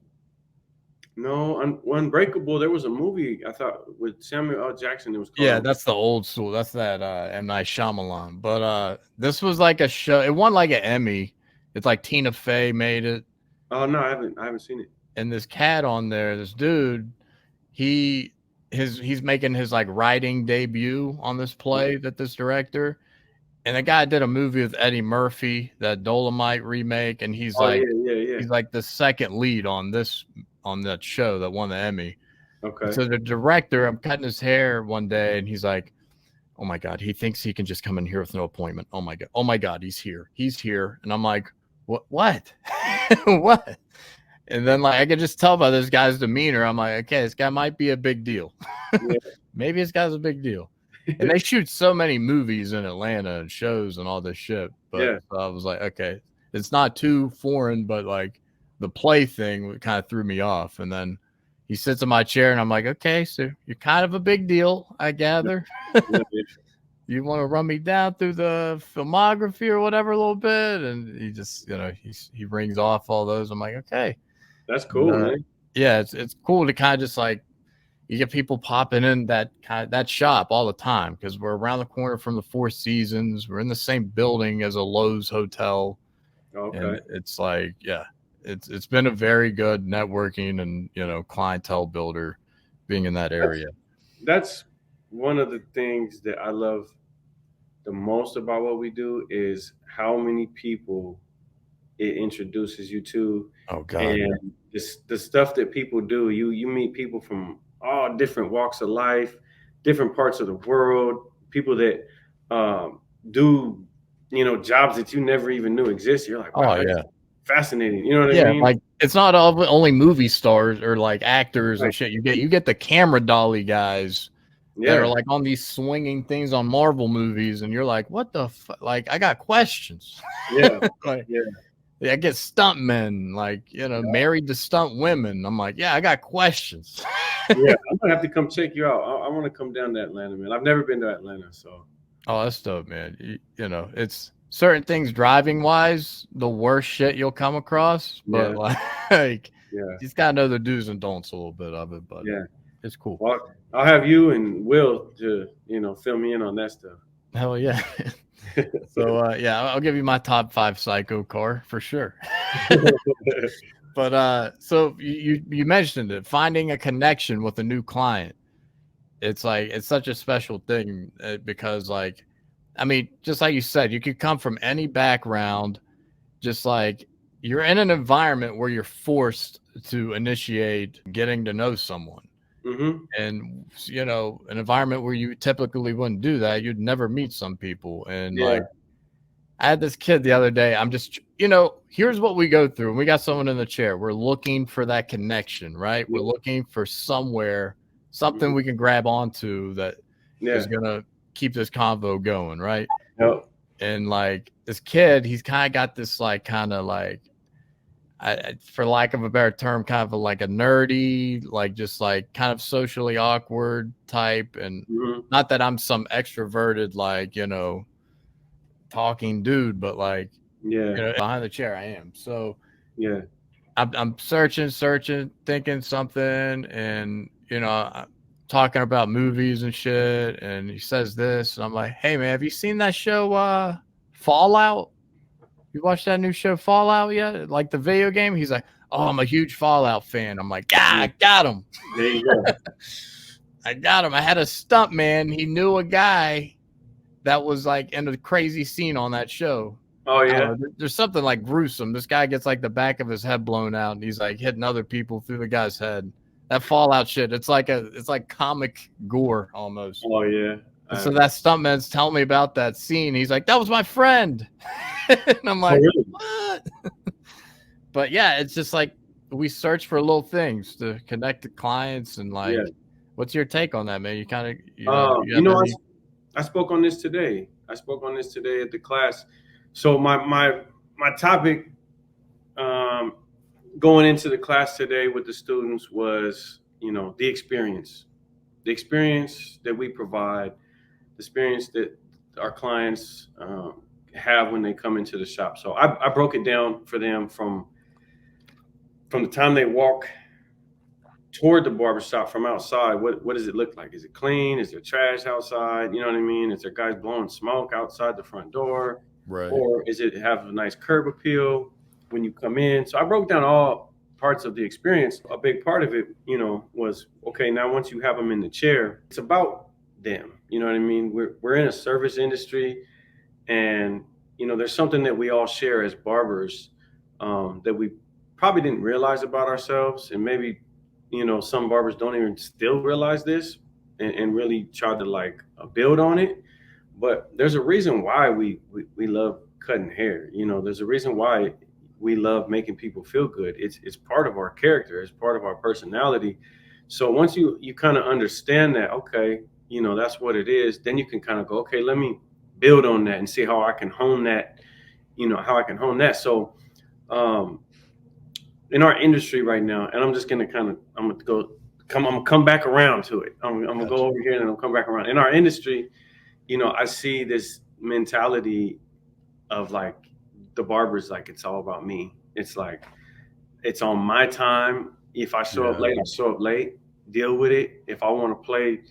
Speaker 5: No, Unbreakable. There was a movie I thought with Samuel L. Jackson. It was called.
Speaker 4: Yeah, that's the old school. That's that M. Night Shyamalan. But this was like a show. It won like an Emmy. It's like Tina Fey made it.
Speaker 5: Oh no, I haven't seen it.
Speaker 4: And this cat on there, this dude, he's making his like writing debut on this play that this director. And the guy did a movie with Eddie Murphy, that Dolomite remake, and he's
Speaker 5: yeah.
Speaker 4: he's like the second lead on that show that won the Emmy.
Speaker 5: Okay.
Speaker 4: So the director, I'm cutting his hair one day, and he's like, "Oh my God, he thinks he can just come in here with no appointment. Oh my God, he's here." And I'm like, "What? What? What?" And then like I could just tell by this guy's demeanor, I'm like, "Okay, this guy might be a big deal.
Speaker 5: Yeah.
Speaker 4: Maybe this guy's a big deal." And they shoot so many movies in Atlanta and shows and all this shit. But
Speaker 5: Yeah.
Speaker 4: so I was like, okay, it's not too foreign, but like the play thing kind of threw me off. And then he sits in my chair and I'm like, okay, so you're kind of a big deal, I gather. You want to run me down through the filmography or whatever a little bit? And he just, he rings off all those. I'm like, okay.
Speaker 5: That's cool, man.
Speaker 4: Yeah, it's cool to kind of just like, you get people popping in that shop all the time because we're around the corner from the Four Seasons. We're in the same building as a Lowe's hotel.
Speaker 5: Okay.
Speaker 4: And it's like, yeah, it's been a very good networking and, clientele builder being in that area.
Speaker 5: That's one of the things that I love the most about what we do is how many people it introduces you to.
Speaker 4: Oh God.
Speaker 5: And the stuff that people do, you meet people from all different walks of life, different parts of the world, people that do, jobs that you never even knew exist. You're like, wow, that's fascinating. You know what I mean?
Speaker 4: Like it's not only movie stars or like actors and shit. You get the camera dolly guys that are like on these swinging things on Marvel movies, and you're like, what the fuck? Like, I got questions.
Speaker 5: Yeah.
Speaker 4: I get stunt men, married to stunt women. I'm like, yeah, I got questions.
Speaker 5: Yeah, I'm gonna have to come check you out. I want to come down to Atlanta, man. I've never been to Atlanta, so. Oh,
Speaker 4: that's dope, man. It's certain things driving wise, the worst shit you'll come across, but you just gotta know the do's and don'ts a little bit of it. But it's cool.
Speaker 5: Well, I'll have you and Will to fill me in on that stuff.
Speaker 4: Hell yeah. So I'll give you my top 5 psycho car for sure. But so you mentioned it, finding a connection with a new client. It's such a special thing because just like you said, you could come from any background, just like you're in an environment where you're forced to initiate getting to know someone.
Speaker 5: Mm-hmm.
Speaker 4: And an environment where you typically wouldn't do that. You'd never meet some people. And I had this kid the other day. I'm just, here's what we go through. And we got someone in the chair. We're looking for that connection, right? We're looking for something we can grab onto that is going to keep this convo going, right?
Speaker 5: Yep.
Speaker 4: And this kid, he's kind of got this for lack of a better term, kind of like a nerdy, kind of socially awkward type. And not that I'm some extroverted, talking dude, but behind the chair I am. So I'm searching, thinking something, and talking about movies and shit. And he says this, and I'm like, hey man, have you seen that show Fallout? You watched that new show Fallout yet? Like the video game? He's like, oh, I'm a huge Fallout fan. I'm like, I got him.
Speaker 5: There you go.
Speaker 4: I got him. I had a stunt man. He knew a guy that was in a crazy scene on that show.
Speaker 5: Oh yeah.
Speaker 4: There's something gruesome. This guy gets the back of his head blown out, and he's hitting other people through the guy's head. That Fallout shit. It's like comic gore almost.
Speaker 5: Oh yeah.
Speaker 4: So that stuntman's telling me about that scene. He's like, that was my friend. And I'm like, what? But yeah, it's just we search for little things to connect to clients. And what's your take on that, man? You kind of,
Speaker 5: I spoke on this today. at the class. So my topic going into the class today with the students was, the experience that we provide, the experience that our clients have when they come into the shop. So I broke it down for them from the time they walk toward the barbershop from outside. What does it look like? Is it clean? Is there trash outside? You know what I mean? Is there guys blowing smoke outside the front door?
Speaker 4: Right.
Speaker 5: Or is it have a nice curb appeal when you come in? So I broke down all parts of the experience. A big part of it, was, okay, now once you have them in the chair, it's about them. You know what I mean? We're in a service industry, and, there's something that we all share as barbers that we probably didn't realize about ourselves. And maybe, some barbers don't even still realize this and really try to build on it. But there's a reason why we love cutting hair. There's a reason why we love making people feel good. It's part of our character. It's part of our personality. So once you kind of understand that, okay, that's what it is, then you can kind of go, okay, let me build on that and see how I can hone that, So in our industry right now, and I'm just gonna I'm gonna come back around to it. I'm gonna go over here and I'll come back around. In our industry, I see this mentality of like the barbers, like it's all about me. It's like it's on my time. If I show up late, I show up late. Deal with it. If I want to play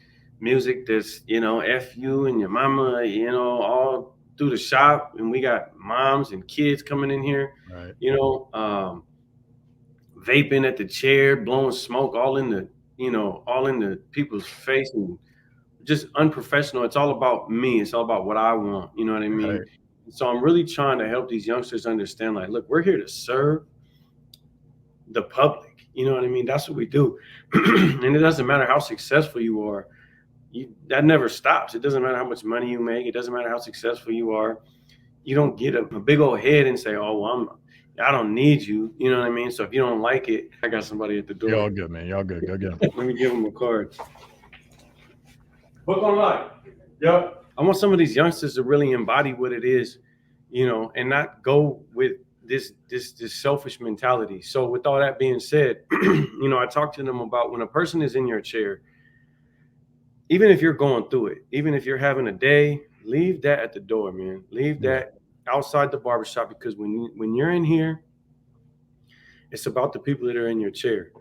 Speaker 5: music that's F you and your mama, all through the shop, and we got moms and kids coming in here,
Speaker 4: right.
Speaker 5: Vaping at the chair, blowing smoke all in the people's face, and just unprofessional. It's all about me. It's all about what I want. You know what I mean?
Speaker 4: Right.
Speaker 5: So I'm really trying to help these youngsters understand, like, look, we're here to serve the public. You know what I mean? That's what we do. And it doesn't matter how successful you are. That never stops. It doesn't matter how much money you make. It doesn't matter how successful you are. You don't get a big old head and say, oh, well, I don't need you. You know what I mean? So if you don't like it, I got somebody at the door.
Speaker 4: Y'all good, man. Y'all good. Go get them.
Speaker 5: Let me give them a card. Book online. Yep. I want some of these youngsters to really embody what it is, and not go with this selfish mentality. So with all that being said, I talk to them about when a person is in your chair, even if you're going through it, even if you're having a day, leave that at the door, man. Leave that outside the barbershop, because when you're in here, it's about the people that are in your chair.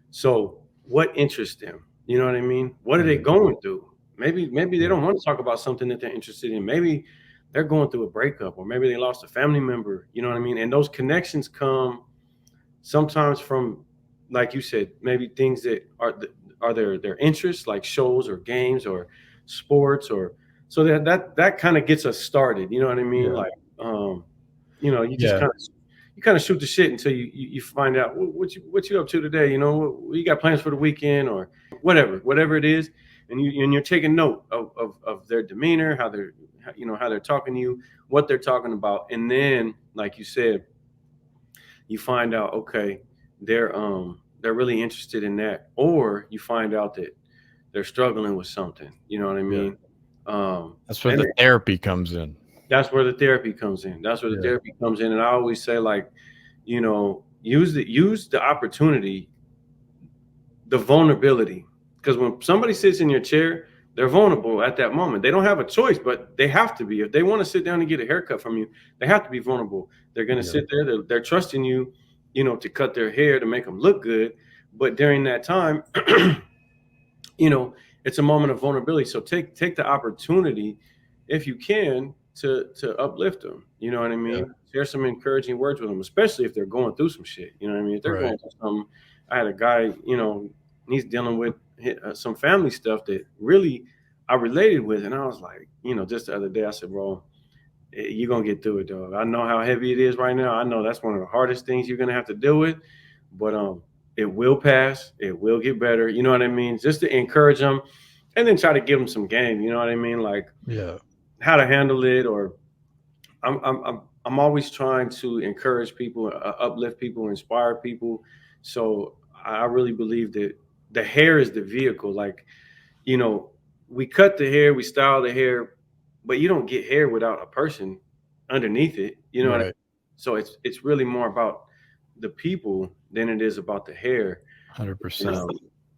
Speaker 5: So what interests them? You know what I mean? What are they going through? Maybe they don't want to talk about something that they're interested in. Maybe they're going through a breakup, or maybe they lost a family member. You know what I mean? And those connections come sometimes from, like you said, maybe things that are their interests, like shows or games or sports, or so that kind of gets us started. You know what I mean? Like, you just kind of shoot the shit until you find out what you up to today. What you got plans for the weekend, or whatever it is. And you're taking note of their demeanor, how they're talking to you, what they're talking about. And then, like you said, you find out, okay, they're really interested in that, or you find out that they're struggling with something. You know what I mean?
Speaker 4: That's where the therapy comes in.
Speaker 5: That's where the therapy comes in. Therapy comes in. And I always say, like, use the opportunity, the vulnerability. Because when somebody sits in your chair, they're vulnerable at that moment. They don't have a choice, but they have to be. If they want to sit down and get a haircut from you, they have to be vulnerable. They're going to sit there. They're trusting you, to cut their hair, to make them look good. But during that time, it's a moment of vulnerability. So take the opportunity, if you can, to uplift them. You know what I mean? Share some encouraging words with them, especially if they're going through some shit. You know what I mean? If they're going through something. I had a guy, he's dealing with some family stuff that really I related with. And I was like, just the other day, I said, bro, you're going to get through it, dog. I know how heavy it is right now. I know that's one of the hardest things you're going to have to deal with, but it will pass. It will get better. You know what I mean? Just to encourage them, and then try to give them some game. You know what I mean? Like, how to handle it. Or I'm always trying to encourage people, uplift people, inspire people. So I really believe that the hair is the vehicle. Like, we cut the hair, we style the hair, but you don't get hair without a person underneath it. You know what I mean? So it's really more about the people than it is about the hair.
Speaker 4: 100%.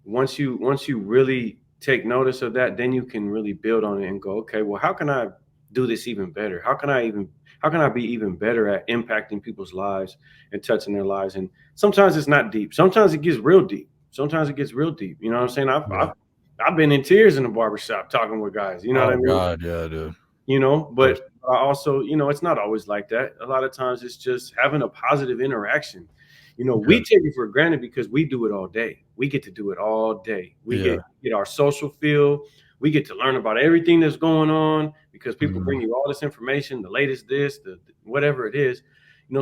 Speaker 5: Once you really take notice of that, then you can really build on it and go, okay, well, how can I do this even better? How can I be even better at impacting people's lives and touching their lives? And sometimes it's not deep. Sometimes it gets real deep. You know what I'm saying? I've been in tears in the barbershop talking with guys. You know what I mean?
Speaker 4: God, yeah, dude.
Speaker 5: But I also, it's not always like that. A lot of times it's just having a positive interaction. We take it for granted because we do it all day. We get to do it all day. We get our social feel. We get to learn about everything that's going on because people bring you all this information, the latest this, the whatever it is.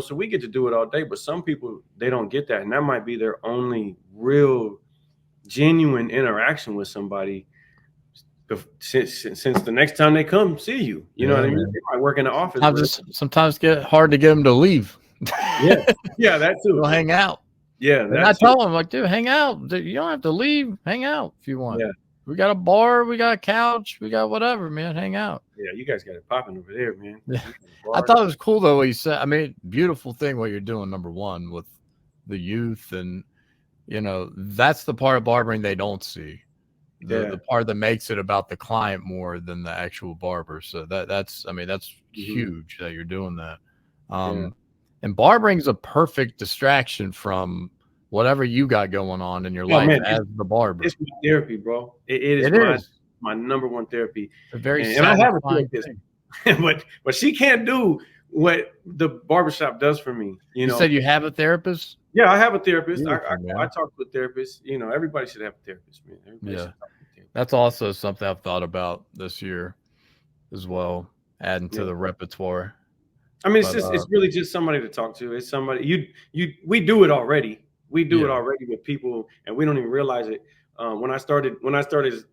Speaker 5: So we get to do it all day, but some people, they don't get that. And that might be their only real genuine interaction with somebody since the next time they come see you. You know what I mean? They might work in the office.
Speaker 4: Sometimes get hard to get them to leave.
Speaker 5: Yeah, that too.
Speaker 4: They'll hang out.
Speaker 5: Yeah.
Speaker 4: And I tell them, like, dude, hang out. You don't have to leave. Hang out if you want.
Speaker 5: Yeah.
Speaker 4: We got a bar, we got a couch, we got whatever, man. Hang out.
Speaker 5: Yeah, you guys got it popping over there, man.
Speaker 4: I thought it was cool though what you said. I mean, beautiful thing what you're doing, number one, with the youth, and that's the part of barbering they don't see. The part that makes it about the client more than the actual barber. So that's huge that you're doing that. And barbering's a perfect distraction from whatever you got going on in your life, man, as the barber.
Speaker 5: It's my therapy, bro. It is my number one therapy.
Speaker 4: It's a very
Speaker 5: and I have a therapist, but she can't do what the barbershop does for me. You know,
Speaker 4: said you have a therapist?
Speaker 5: Yeah, I have a therapist. I talk to a therapist. Everybody should have a therapist, man. Everybody
Speaker 4: that's also something I've thought about this year as well, adding to the repertoire.
Speaker 5: I mean, it's really just somebody to talk to. It's somebody we do it already. We do it already with people, and we don't even realize it. When I started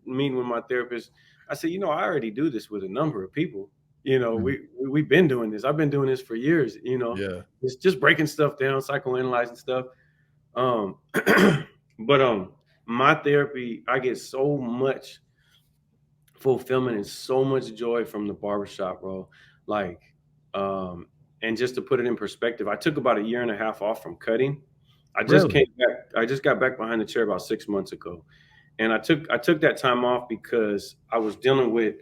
Speaker 5: meeting with my therapist, I said, I already do this with a number of people. We've been doing this. I've been doing this for years. It's just breaking stuff down, psychoanalyzing stuff. But my therapy, I get so much fulfillment and so much joy from the barbershop, bro. Like, and just to put it in perspective, I took about 1.5 years off from cutting. I just came back. I just got back behind the chair about 6 months ago. And I took that time off because I was dealing with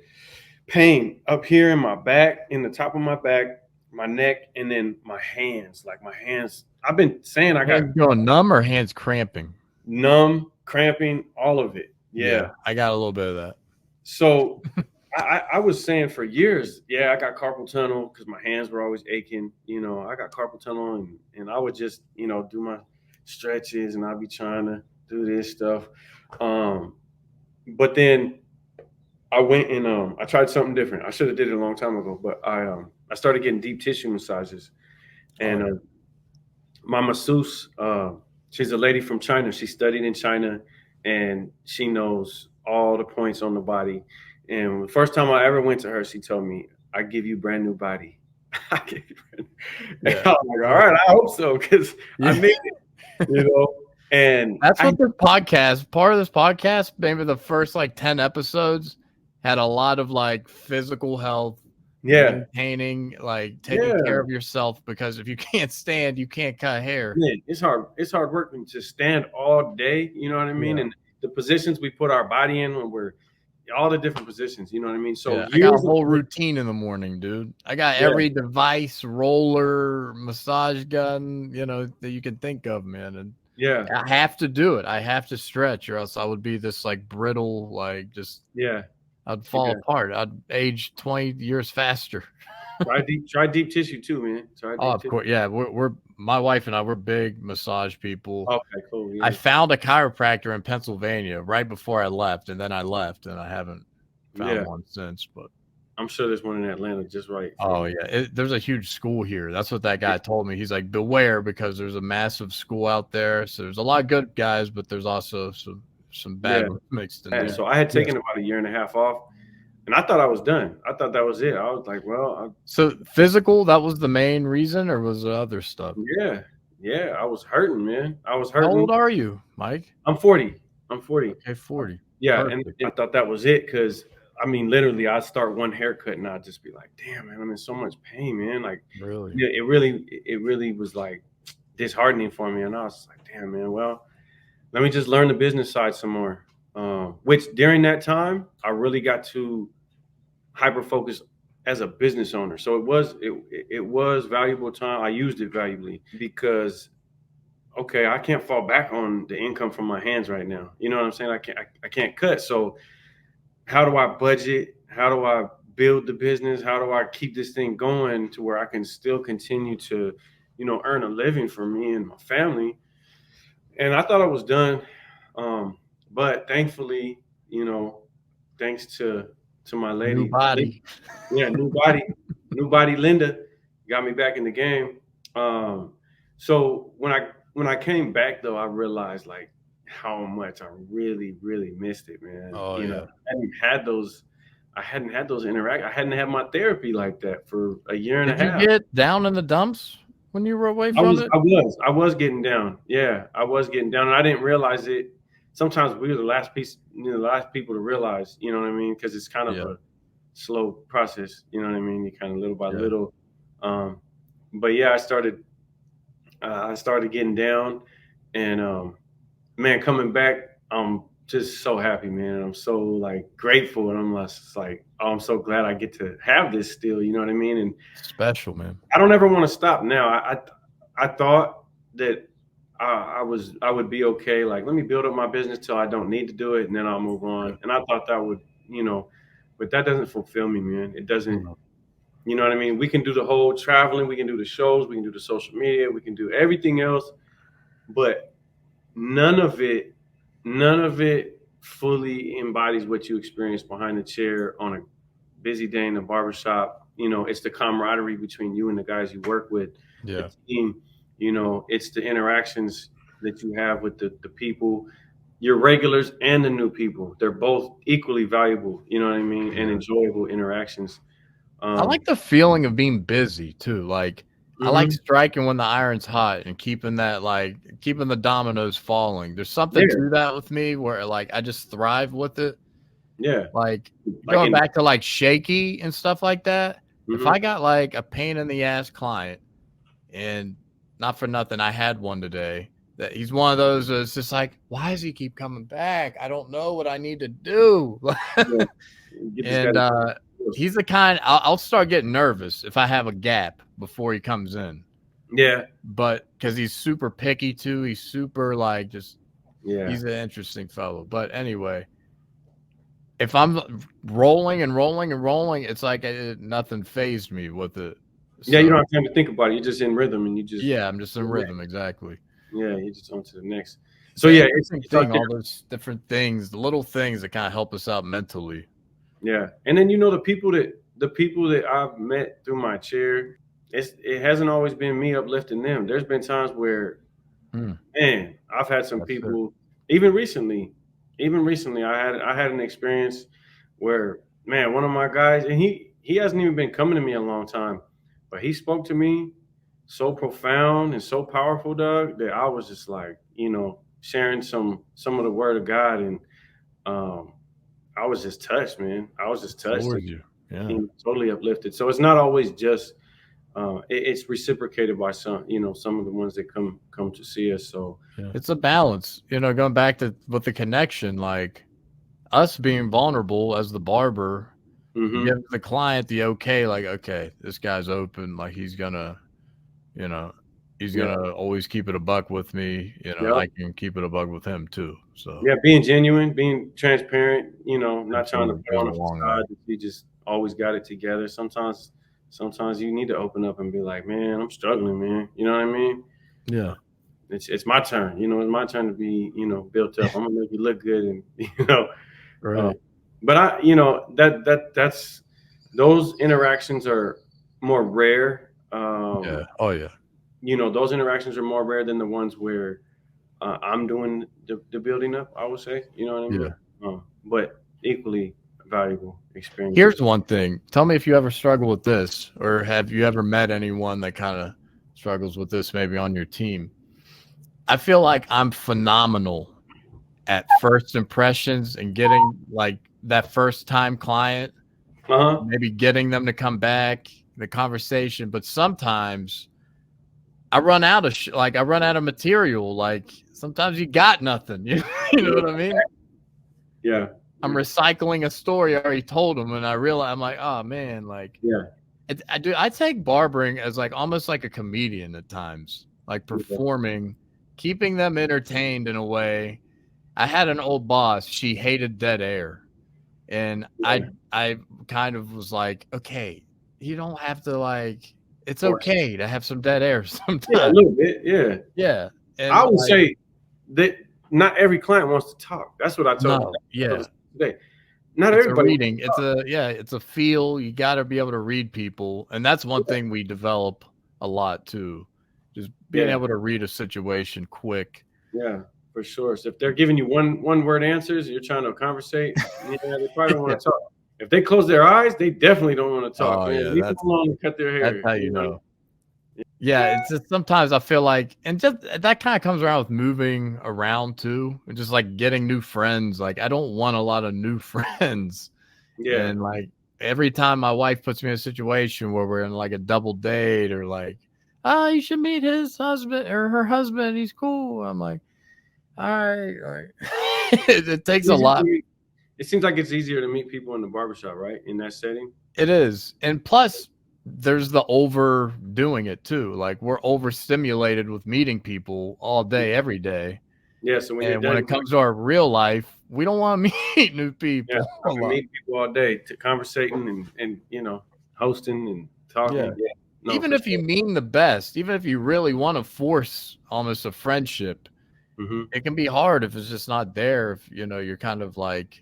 Speaker 5: pain up here in my back, in the top of my back, my neck, and then my hands. Like my hands, I've been saying I got
Speaker 4: going numb or hands cramping?
Speaker 5: Numb, cramping, all of it. Yeah,
Speaker 4: I got a little bit of that.
Speaker 5: So I was saying for years, I got carpal tunnel because my hands were always aching. I got carpal tunnel, and I would just, do my stretches, and I'd be trying to do this stuff. But then I went and I tried something different. I should have did it a long time ago, but I started getting deep tissue massages, and my masseuse, she's a lady from China. She studied in China, and she knows all the points on the body. And the first time I ever went to her, she told me, "I give you brand new body." I gave you brand new. And I was like, all right, I hope so, because I made it, And
Speaker 4: that's what this podcast, part of this podcast, maybe the first 10 episodes had a lot of physical health, maintaining, taking care of yourself, because if you can't stand, you can't cut hair.
Speaker 5: Yeah, it's hard work to stand all day, you know what I mean? And the positions we put our body in when we're all the different positions, you know what I mean? So
Speaker 4: I got a whole routine in the morning, dude. I got every device, roller, massage gun, that you can think of, man. And I have to do it. I have to stretch, or else I would be this brittle, I'd fall apart. I'd age 20 years faster.
Speaker 5: Try deep tissue too, man.
Speaker 4: Of course. Yeah. We're my wife and I, we're big massage people.
Speaker 5: Okay, cool. Yeah.
Speaker 4: I found a chiropractor in Pennsylvania right before I left, and then I left, and I haven't found one since. But
Speaker 5: I'm sure there's one in Atlanta just right.
Speaker 4: Oh yeah, there's a huge school here. That's what that guy told me. He's like, beware, because there's a massive school out there. So there's a lot of good guys, but there's also some bad mixed in there.
Speaker 5: So I had taken about 1.5 years off. And I thought I was done. I thought that was it. I was like, well.
Speaker 4: So physical, that was the main reason, or was there other stuff?
Speaker 5: Yeah. I was hurting, man. I was hurting.
Speaker 4: How old are you, Mike?
Speaker 5: I'm 40.
Speaker 4: Okay, 40.
Speaker 5: Yeah, and I thought that was it, because, literally, I'd start one haircut, and I'd just be like, damn, man, I'm in so much pain, man. Like,
Speaker 4: really?
Speaker 5: Yeah, it really was, disheartening for me. And I was like, damn, man, well, let me just learn the business side some more. Which during that time, I really got to hyper focus as a business owner. So it was valuable time. I used it valuably because, I can't fall back on the income from my hands right now. You know what I'm saying? I can't cut. So how do I budget? How do I build the business? How do I keep this thing going to where I can still continue to, earn a living for me and my family? And I thought I was done. But thankfully, thanks to my lady,
Speaker 4: new body,
Speaker 5: new body, Linda, got me back in the game. So when I came back, though, I realized how much I really, really missed it, man.
Speaker 4: Oh, yeah.
Speaker 5: I hadn't had those interactions. I hadn't had my therapy like that for 1.5 years.
Speaker 4: Did you get down in the dumps when you were away from it?
Speaker 5: I was getting down. Yeah, I was getting down, and I didn't realize it. Sometimes we were the last people to realize, you know what I mean? Because it's kind of a slow process, you know what I mean? You kind of little by little. But yeah, I started I started getting down, and man, coming back, I'm just so happy, man. I'm so like grateful, and I'm just like, oh, I'm so glad I get to have this still. You know what I mean? And
Speaker 4: Special, man.
Speaker 5: I don't ever want to stop now. I thought that I would be okay. Like, let me build up my business till I don't need to do it, and then I'll move on. And I thought that would, but that doesn't fulfill me, man. It doesn't. You know what I mean? We can do the whole traveling, we can do the shows, we can do the social media, we can do everything else, but none of it fully embodies what you experience behind the chair on a busy day in the barbershop. It's the camaraderie between you and the guys you work with,
Speaker 4: Yeah.
Speaker 5: the team. It's the interactions that you have with the people, your regulars and the new people. They're both equally valuable, you know what I mean, and enjoyable interactions.
Speaker 4: I like the feeling of being busy too. Like I like striking when the iron's hot and keeping the dominoes falling. There's something to that with me where like I just thrive with it.
Speaker 5: Yeah.
Speaker 4: Like going back to like shaky and stuff like that. If I got like a pain in the ass client, and not for nothing, I had one today that he's one of those that's just like, why does he keep coming back? I don't know what I need to do. And he's the kind I'll start getting nervous if I have a gap before he comes in.
Speaker 5: Yeah.
Speaker 4: But because he's super picky too. He's super like just he's an interesting fellow. But anyway, if I'm rolling and rolling and rolling, it's like nothing fazed me with it. So,
Speaker 5: you don't have time to think about it. You're just in rhythm, and you just
Speaker 4: I'm just in rhythm. Exactly.
Speaker 5: Yeah, you just on to the next. So it's
Speaker 4: all those different things, the little things that kind of help us out mentally.
Speaker 5: Yeah, and then the people that I've met through my chair, it hasn't always been me uplifting them. There's been times where, man, I've had some people. Even recently, I had an experience where, man, one of my guys, and he hasn't even been coming to me a long time, but he spoke to me so profound and so powerful, Doug, that I was just like, sharing some of the word of God, and I was just touched, man. I was just touched. Totally uplifted. So it's not always just it's reciprocated by some of the ones that come to see us. So
Speaker 4: it's a balance, going back to with the connection, like us being vulnerable as the barber, give the client the okay, like, okay, this guy's open, like he's gonna always keep it a buck with me. I can keep it a buck with him too. So
Speaker 5: being genuine, being transparent, not trying to put on a facade that you just always got it together. Sometimes you need to open up and be like, man, I'm struggling, man. You know what I mean?
Speaker 4: Yeah.
Speaker 5: It's my turn. It's my turn to be, built up. I'm gonna make you look good, and
Speaker 4: right.
Speaker 5: But that's those interactions are more rare. Those interactions are more rare than the ones where I'm doing the building up, I would say. You know what I mean? Yeah. But equally valuable experience.
Speaker 4: Here's one thing. Tell me if you ever struggle with this, or have you ever met anyone that kind of struggles with this maybe on your team? I feel like I'm phenomenal at first impressions and getting like that first time client, maybe getting them to come back, the conversation. But sometimes I run out of material. Like sometimes you got nothing. You know what I mean?
Speaker 5: Yeah.
Speaker 4: I'm recycling a story I already told them, and I realize I'm like, oh man, like I take barbering as like almost like a comedian at times, like performing, keeping them entertained in a way. I had an old boss, she hated dead air. And I kind of was like, okay, you don't have to like, it's okay to have some dead air sometimes.
Speaker 5: Yeah, a little bit, yeah.
Speaker 4: Yeah. And
Speaker 5: I would say that not every client wants to talk. That's what I told them.
Speaker 4: Yeah.
Speaker 5: Today. Not
Speaker 4: it's
Speaker 5: everybody.
Speaker 4: Reading. It's a feel. You got to be able to read people. And that's one thing we develop a lot too. Just being able to read a situation quick.
Speaker 5: Yeah, for sure. So if they're giving you one word answers, you're trying to conversate, they probably don't want to talk. If they close their eyes, they definitely don't want to talk. Leave them alone and cut their hair.
Speaker 4: That's how you know. Yeah, it's just sometimes I feel like, and just that kind of comes around with moving around too, and just like getting new friends. Like I don't want a lot of new friends. Yeah, and like every time my wife puts me in a situation where we're in like a double date or like you should meet his husband or her husband. He's cool. I'm like, all right. It takes a lot.
Speaker 5: It seems like it's easier to meet people in the barbershop, right? In that setting.
Speaker 4: It is. And plus, there's the overdoing it too. Like we're overstimulated with meeting people all day, every day.
Speaker 5: Yeah. So when
Speaker 4: it comes to our real life, we don't want to meet new people.
Speaker 5: Yeah, I can meet people all day to conversating and hosting and talking.
Speaker 4: Yeah.
Speaker 5: Yeah. No,
Speaker 4: even if you mean the best, even if you really want to force almost a friendship, it can be hard if it's just not there. If you're kind of like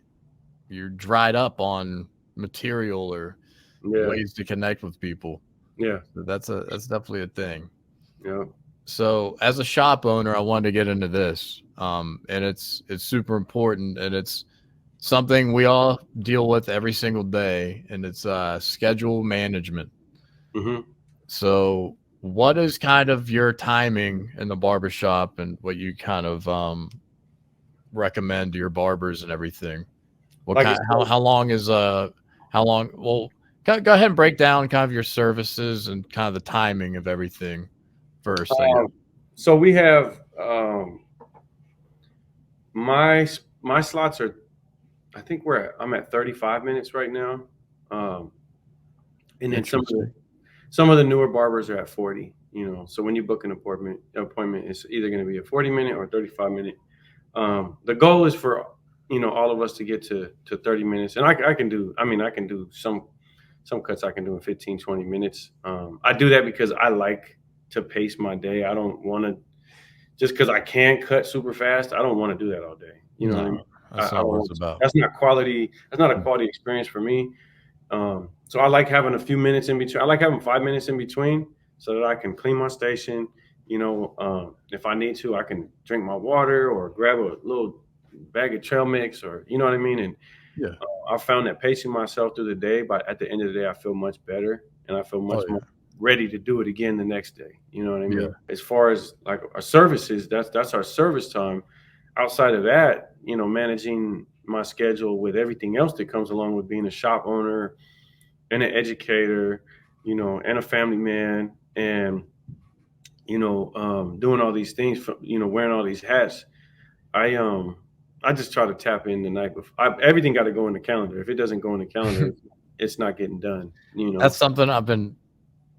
Speaker 4: you're dried up on material or ways to connect with people.
Speaker 5: Yeah,
Speaker 4: so that's definitely a thing.
Speaker 5: Yeah.
Speaker 4: So as a shop owner, I wanted to get into this, and it's super important, and it's something we all deal with every single day, and it's schedule management. So what is kind of your timing in the barbershop and what you kind of recommend to your barbers and everything? How long? Well, go ahead and break down kind of your services and kind of the timing of everything first.
Speaker 5: So we have my slots are, I think I'm at 35 minutes right now. And then some of the newer barbers are at 40, so when you book an appointment, it's either going to be a 40-minute or 35-minute. The goal is for, all of us to get to 30 minutes. And I can do some cuts I can do in 15, 20 minutes. I do that because I like to pace my day. I don't want to, just because I can cut super fast, I don't want to do that all day. You know what I mean?
Speaker 4: That's not what it's about.
Speaker 5: That's not quality. That's not a quality experience for me. So I like having a few minutes in between. I like having 5 minutes in between so that I can clean my station. If I need to, I can drink my water or grab a little bag of trail mix, or you know what I mean. And I found that pacing myself through the day, but at the end of the day, I feel much better and I feel much more ready to do it again the next day. You know what I mean? Yeah. As far as like our services, that's our service time. Outside of that, managing my schedule with everything else that comes along with being a shop owner and an educator, and a family man, and doing all these things, wearing all these hats. I just try to tap in the night before. Everything got to go in the calendar. If it doesn't go in the calendar, it's not getting done.
Speaker 4: That's something I've been,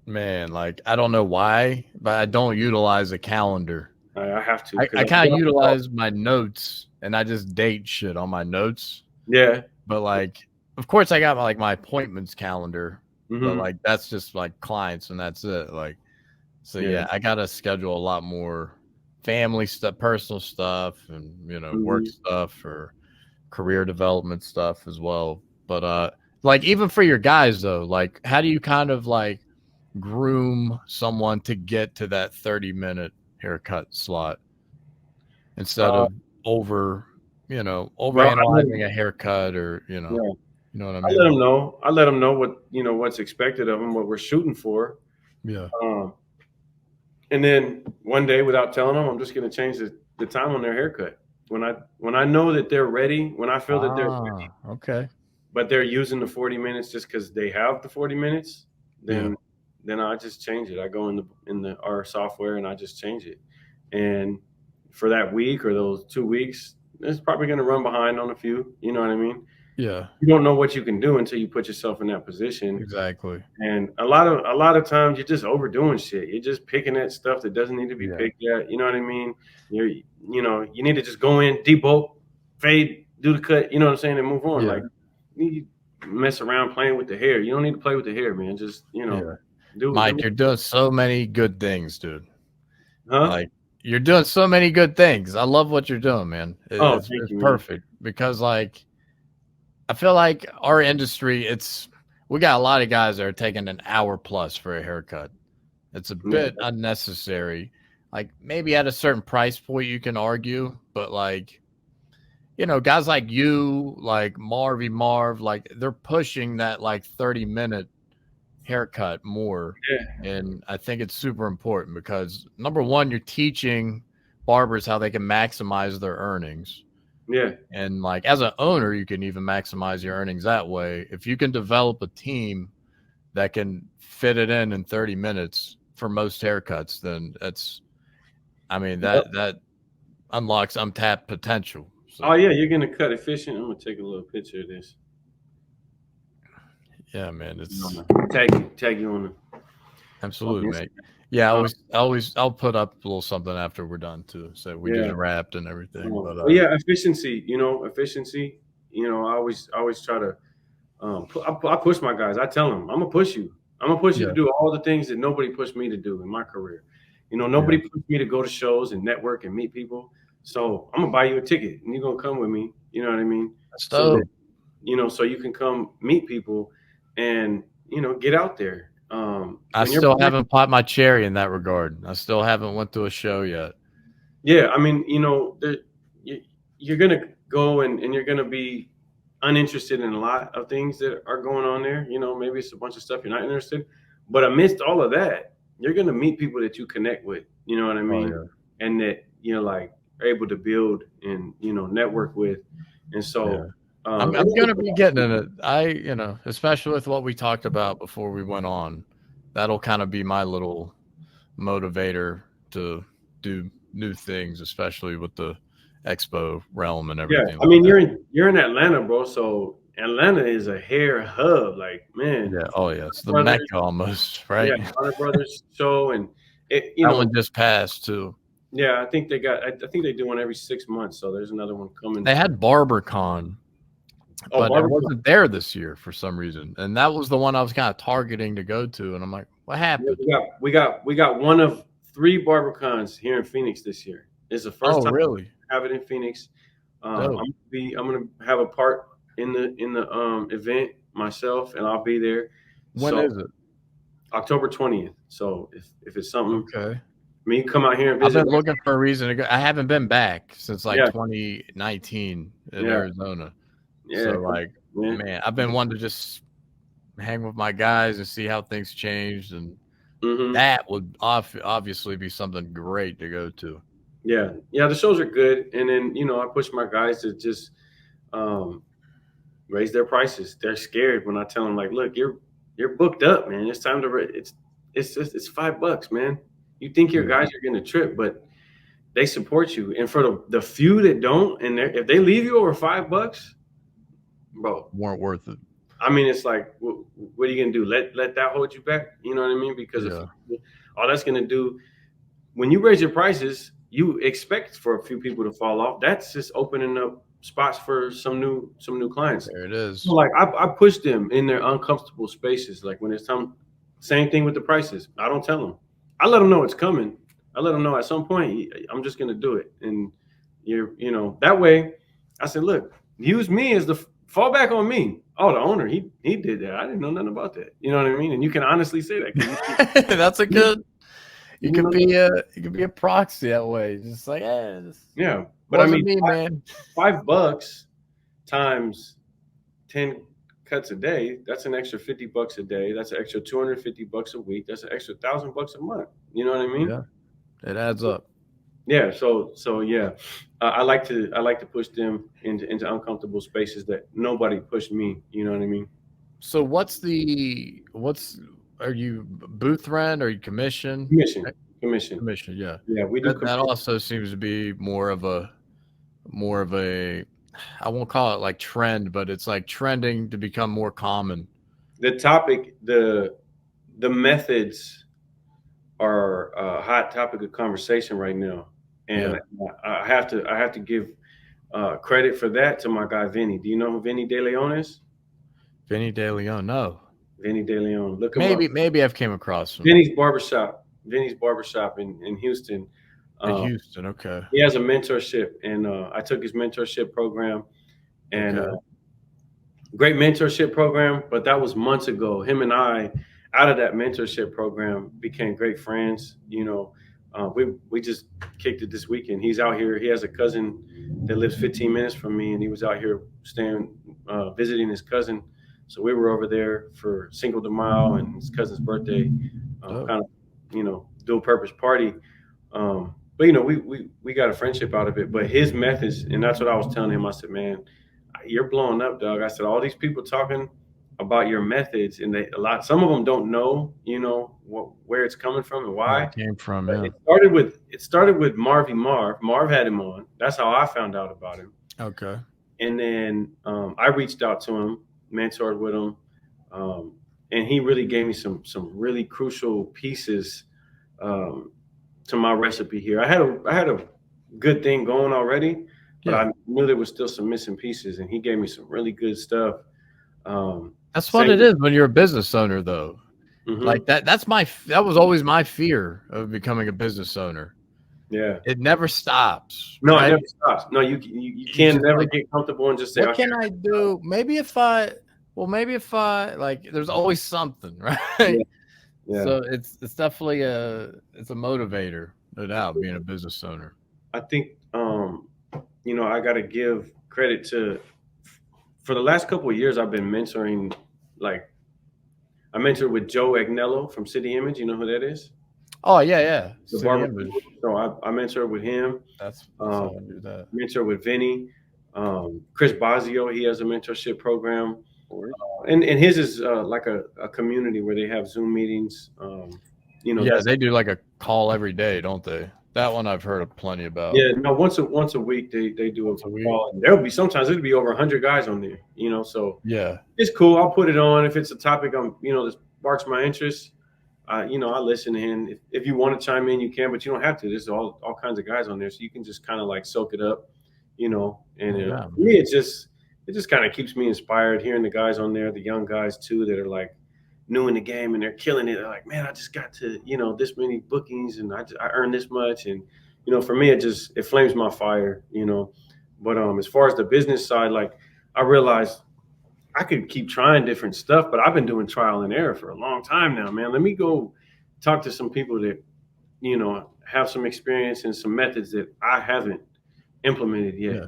Speaker 4: I don't know why, but I don't utilize a calendar.
Speaker 5: I have to.
Speaker 4: I kind of utilize my notes, and I just date shit on my notes.
Speaker 5: Yeah.
Speaker 4: But of course I got my appointments calendar, but that's just clients and that's it. I got to schedule a lot more family stuff, personal stuff, and work stuff or career development stuff as well. But even for your guys though, how do you kind of groom someone to get to that 30-minute haircut slot instead of over analyzing a haircut or you know what I mean?
Speaker 5: I let them know what what's expected of them, what we're shooting for.
Speaker 4: Yeah.
Speaker 5: And then one day, without telling them, I'm just going to change the time on their haircut. When I know that they're ready, when I feel that they're ready,
Speaker 4: okay,
Speaker 5: but they're using the 40 minutes just because they have the 40 minutes, then I just change it. I go in our software and I just change it. And for that week or those 2 weeks, it's probably going to run behind on a few. You know what I mean?
Speaker 4: Yeah.
Speaker 5: You don't know what you can do until you put yourself in that position.
Speaker 4: Exactly.
Speaker 5: And a lot of times you're just overdoing shit. You're just picking at stuff that doesn't need to be picked at. You know what I mean? You need to just go in, debulk, fade, do the cut, you know what I'm saying, and move on. You need to mess around playing with the hair. You don't need to play with the hair, man. Just,
Speaker 4: Mike, you're doing so many good things, dude. Huh? You're doing so many good things. I love what you're doing, man. It's perfect because I feel like our industry, we got a lot of guys that are taking an hour plus for a haircut. It's a bit unnecessary. Maybe at a certain price point you can argue, but guys like you, Marv, they're pushing that 30-minute haircut more. Yeah. And I think it's super important because number one, you're teaching barbers how they can maximize their earnings.
Speaker 5: Yeah.
Speaker 4: And as an owner, you can even maximize your earnings that way. If you can develop a team that can fit it in 30 minutes for most haircuts, then that unlocks untapped potential. So,
Speaker 5: Oh yeah, you're gonna cut efficient. I'm gonna take a little picture of this.
Speaker 4: yeah, man, it's
Speaker 5: Tag you on the
Speaker 4: absolutely, mate. Yeah, I'll put up a little something after we're done too. So we just wrapped and everything. But
Speaker 5: efficiency. Efficiency. I always try to. I push my guys. I tell them, I'm gonna push you. I'm gonna push you to do all the things that nobody pushed me to do in my career. Nobody pushed me to go to shows and network and meet people. So I'm gonna buy you a ticket and you're gonna come with me. You know what I mean?
Speaker 4: That's dope.
Speaker 5: So you can come meet people and get out there.
Speaker 4: I still haven't popped my cherry in that regard. I still haven't went to a show yet.
Speaker 5: Yeah, I mean, you're gonna go and you're gonna be uninterested in a lot of things that are going on there. Maybe it's a bunch of stuff you're not interested. But amidst all of that, you're gonna meet people that you connect with. You know what I mean?
Speaker 4: Oh, yeah.
Speaker 5: And that like are able to build and network with. And so
Speaker 4: I'm gonna be getting in it. Especially with what we talked about before we went on, that'll kind of be my little motivator to do new things, especially with the expo realm and everything.
Speaker 5: Yeah, I mean, you're in Atlanta, bro. So Atlanta is a hair hub, like, man.
Speaker 4: Yeah. Oh yeah, it's the Mecca almost, right?
Speaker 5: Yeah, Warner Brothers show, and that
Speaker 4: one just passed too.
Speaker 5: Yeah, I think they do one every 6 months. So there's another one coming.
Speaker 4: They had BarberCon, but I wasn't there this year for some reason, and that was the one I was kind of targeting to go to. And I'm like, what happened?
Speaker 5: We got one of 3 BarberCons here in Phoenix this year. It's the first time
Speaker 4: really
Speaker 5: I have it in Phoenix. I'm gonna have a part in the event myself, and I'll be there.
Speaker 4: When is it?
Speaker 5: October 20th. So if it's something,
Speaker 4: okay.
Speaker 5: I mean, you come out here and visit.
Speaker 4: I've been looking for a reason to go. I haven't been back since 2019 in Arizona. Yeah. So man, I've been wanting to just hang with my guys and see how things changed, and that would obviously be something great to go to.
Speaker 5: Yeah, the shows are good, and then I push my guys to just raise their prices. They're scared when I tell them, like, look, you're booked up, man. It's time to it's $5, man. You think your guys are going to trip, but they support you. And for the few that don't, and if they leave you over $5, bro,
Speaker 4: weren't worth it.
Speaker 5: I mean, it's like, what are you going to do? Let that hold you back? You know what I mean? Because all that's going to do, when you raise your prices, you expect for a few people to fall off. That's just opening up spots for some new clients.
Speaker 4: There it is.
Speaker 5: So I push them in their uncomfortable spaces. Like when it's time, same thing with the prices. I don't tell them. I let them know it's coming. I let them know at some point I'm just gonna do it. And that way, I said, look, use me as the fallback on me. Oh, the owner, he did that. I didn't know nothing about that. You know what I mean? And you can honestly say that.
Speaker 4: That's a good. You could be a proxy that way. Just like,
Speaker 5: yeah. But I mean,
Speaker 4: man,
Speaker 5: $5 times 10 cuts a day, that's an extra $50 a day. That's an extra $250 a week. That's an extra $1,000 a month. You know what I mean?
Speaker 4: Yeah, it adds up.
Speaker 5: Yeah. So yeah, I like to push them into uncomfortable spaces that nobody pushed me. You know what I mean?
Speaker 4: So are you booth rent or you commission? Commission. Yeah.
Speaker 5: Yeah. We do.
Speaker 4: That also seems to be more of a, I won't call it like trend, but it's like trending to become more common.
Speaker 5: The topic, the methods are a hot topic of conversation right now. And I have to give credit for that to my guy, Vinny. Do you know who Vinny De Leon is?
Speaker 4: Vinny De Leon, no.
Speaker 5: Vinny De Leon. Look him up.
Speaker 4: Maybe I've came across him.
Speaker 5: Vinny's Barbershop in Houston.
Speaker 4: Houston, okay.
Speaker 5: He has a mentorship, and I took his mentorship program, and great mentorship program. But that was months ago. Him and I, out of that mentorship program, became great friends. We just kicked it this weekend. He's out here. He has a cousin that lives 15 minutes from me, and he was out here visiting his cousin. So we were over there for Cinco de Mayo and his cousin's birthday, kind of, dual purpose party. But we got a friendship out of it. But his methods, and that's what I was telling him. I said, man, you're blowing up, dog. I said, all these people talking about your methods, and some of them don't know, where it's coming from and why.
Speaker 4: Where it came from,
Speaker 5: But
Speaker 4: yeah.
Speaker 5: It started with Marv. Marv had him on. That's how I found out about him.
Speaker 4: Okay.
Speaker 5: And then I reached out to him, mentored with him, and he really gave me some really crucial pieces to my recipe here. I had a good thing going already, but I knew there was still some missing pieces, and he gave me some really good stuff.
Speaker 4: That's what it is when you're a business owner, though.
Speaker 5: Mm-hmm.
Speaker 4: Like that was always my fear of becoming a business owner.
Speaker 5: Yeah,
Speaker 4: it never stops.
Speaker 5: No,
Speaker 4: right?
Speaker 5: It never stops. No, you can never get comfortable and just say,
Speaker 4: what can I do? Maybe if I like, there's always something, right?
Speaker 5: Yeah.
Speaker 4: So it's definitely a motivator, no doubt, being a business owner.
Speaker 5: I think I got to give credit for the last couple of years I've been mentoring. Like, I mentored with Joe Agnello from City Image. You know who that is?
Speaker 4: Oh yeah.
Speaker 5: The Barber. So I mentored with him.
Speaker 4: That's how I do that.
Speaker 5: Mentor with Vinny. Chris Bazio, he has a mentorship program. And his is like a community where they have Zoom meetings.
Speaker 4: They do like a call every day, don't they? That one I've heard plenty about.
Speaker 5: Yeah, no, once a week they do a call. And there'll be sometimes it'll be over 100 guys on there. So
Speaker 4: yeah,
Speaker 5: it's cool. I'll put it on if it's a topic that sparks my interest. I listen in. If you want to chime in, you can, but you don't have to. There's all kinds of guys on there, so you can just kind of like soak it up, And for me, it just kind of keeps me inspired hearing the guys on there, the young guys too, that are like new in the game and they're killing it. They're like, man, I just got to this many bookings and I earned this much, and for me it flames my fire, But as far as the business side, like I realized I could keep trying different stuff, but I've been doing trial and error for a long time now, man. Let me go talk to some people that, have some experience and some methods that I haven't implemented yet,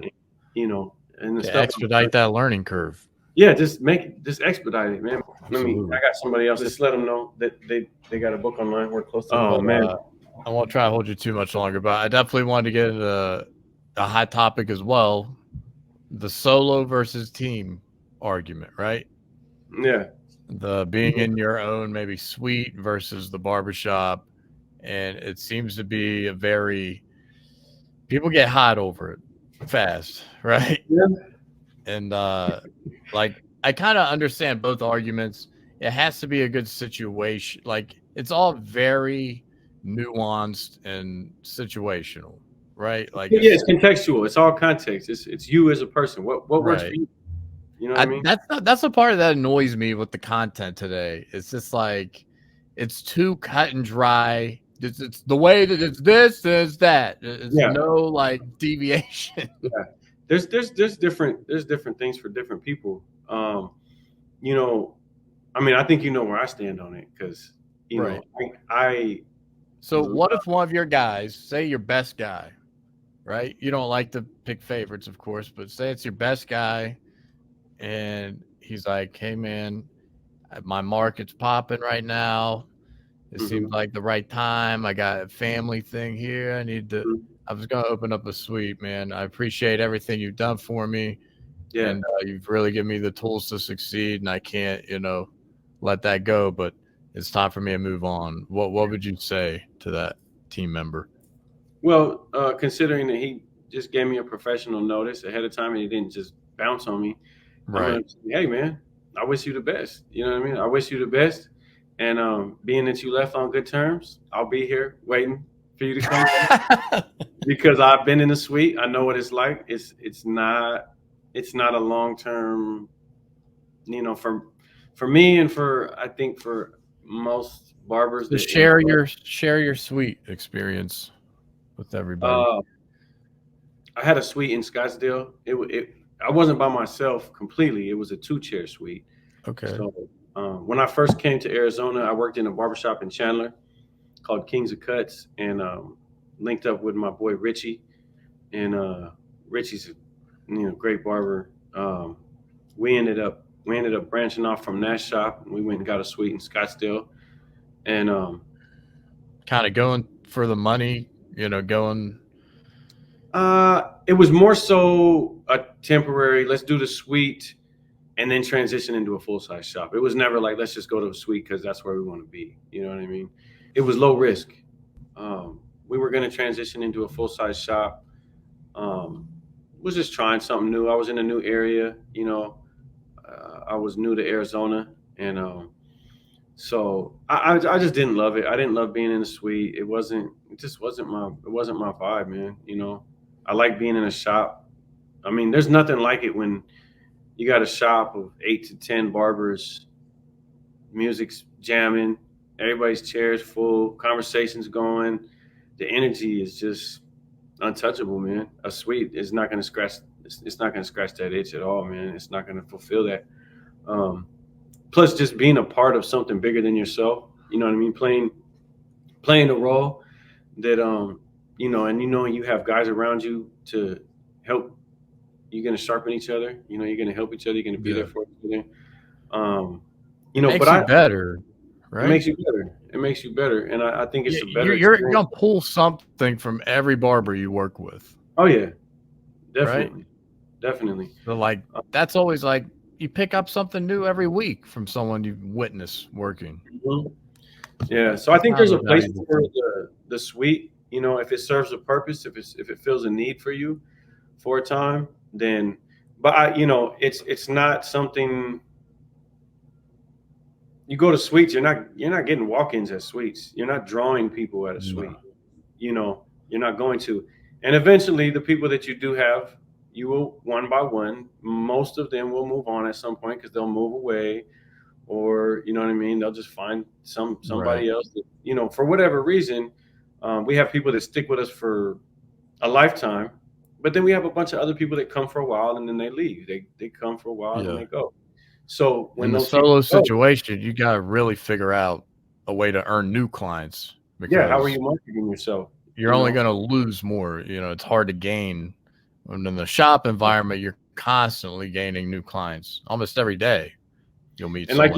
Speaker 5: and the stuff
Speaker 4: expedite that learning curve.
Speaker 5: Yeah, just expedite it, man. I got somebody else. Just let them know that they got a book online. We're close to.
Speaker 4: Oh man, I won't try to hold you too much longer, but I definitely wanted to get into a hot topic as well: the solo versus team argument, right?
Speaker 5: Yeah.
Speaker 4: The being in your own maybe suite versus the barbershop, and it seems to be people get hot over it fast, right?
Speaker 5: Yeah.
Speaker 4: And like, I kind of understand both arguments. It has to be a good situation. Like, it's all very nuanced and situational, right? Like,
Speaker 5: it's contextual. It's all context. It's you as a person. What works for you? You know what I mean?
Speaker 4: That's the part that annoys me with the content today. It's just like, it's too cut and dry. It's the way that it's this, is that. It's no like deviation.
Speaker 5: Yeah. There's different things for different people. I think where I stand on it, because
Speaker 4: So what if one of your guys, say your best guy, right? You don't like to pick favorites, of course, but say it's your best guy, and he's like, hey man, my market's popping right now. It seems like the right time. I got a family thing here. I was going to open up a suite, man. I appreciate everything you've done for me. Yeah. And you've really given me the tools to succeed, and I can't, let that go, but it's time for me to move on. What would you say to that team member?
Speaker 5: Well, considering that he just gave me a professional notice ahead of time and he didn't just bounce on me.
Speaker 4: Right.
Speaker 5: Say, hey man, I wish you the best. You know what I mean? I wish you the best. And being that you left on good terms, I'll be here waiting for you to come back. Because I've been in the suite. I know what it's like. It's not a long-term, for me and I think for most barbers.
Speaker 4: So share your suite experience with everybody.
Speaker 5: I had a suite in Scottsdale. I wasn't by myself completely. It was a 2-chair suite.
Speaker 4: Okay.
Speaker 5: So when I first came to Arizona, I worked in a barbershop in Chandler called Kings of Cuts, and linked up with my boy Richie. And Richie's a great barber. We ended up branching off from that shop, and we went and got a suite in Scottsdale. And
Speaker 4: kind of going for the money, going.
Speaker 5: It was more so a temporary, let's do the suite, and then transition into a full-size shop. It was never like, let's just go to a suite because that's where we want to be. You know what I mean? It was low risk. We were going to transition into a full-size shop. Was just trying something new. I was in a new area, you know. I was new to Arizona, and so I just didn't love it. I didn't love being in a suite. It just wasn't my vibe, man. You know, I like being in a shop. I mean, there's nothing like it when you got a shop of 8 to 10 barbers, music's jamming, everybody's chairs full, conversations going. The energy is just untouchable, man. A suite is not going to scratch. It's not going to scratch that itch at all, man. It's not going to fulfill that. Plus, just being a part of something bigger than yourself. You know what I mean? Playing a role that you know, and you have guys around you to help. You're going to sharpen each other. You know, you're going to help each other. You're going to be there for each other. You know,
Speaker 4: makes you better, right?
Speaker 5: It makes you better. It makes you better, and I think it's a better.
Speaker 4: You're gonna pull something from every barber you work with.
Speaker 5: Oh yeah, definitely,
Speaker 4: right?
Speaker 5: Definitely.
Speaker 4: So like that's always like you pick up something new every week from someone you witness working.
Speaker 5: Mm-hmm. Yeah, so I think there's a place for the suite. You know, if it serves a purpose, if it fills a need for you for a time, then. But it's not something. You go to suites, you're not getting walk-ins at suites. You're not drawing people at a suite. You know, you're not going to. And eventually the people that you do have, you will one by one, most of them will move on at some point because they'll move away, or you know what I mean, they'll just find somebody else that, you know, for whatever reason. We have people that stick with us for a lifetime, but then we have a bunch of other people that come for a while and then they leave. They come for a while and then they go. So when
Speaker 4: in the solo situation, you got to really figure out a way to earn new clients.
Speaker 5: Yeah, how are you marketing yourself?
Speaker 4: You're only going to lose more. You know, it's hard to gain. When in the shop environment, you're constantly gaining new clients. Almost every day, you'll meet.
Speaker 5: And like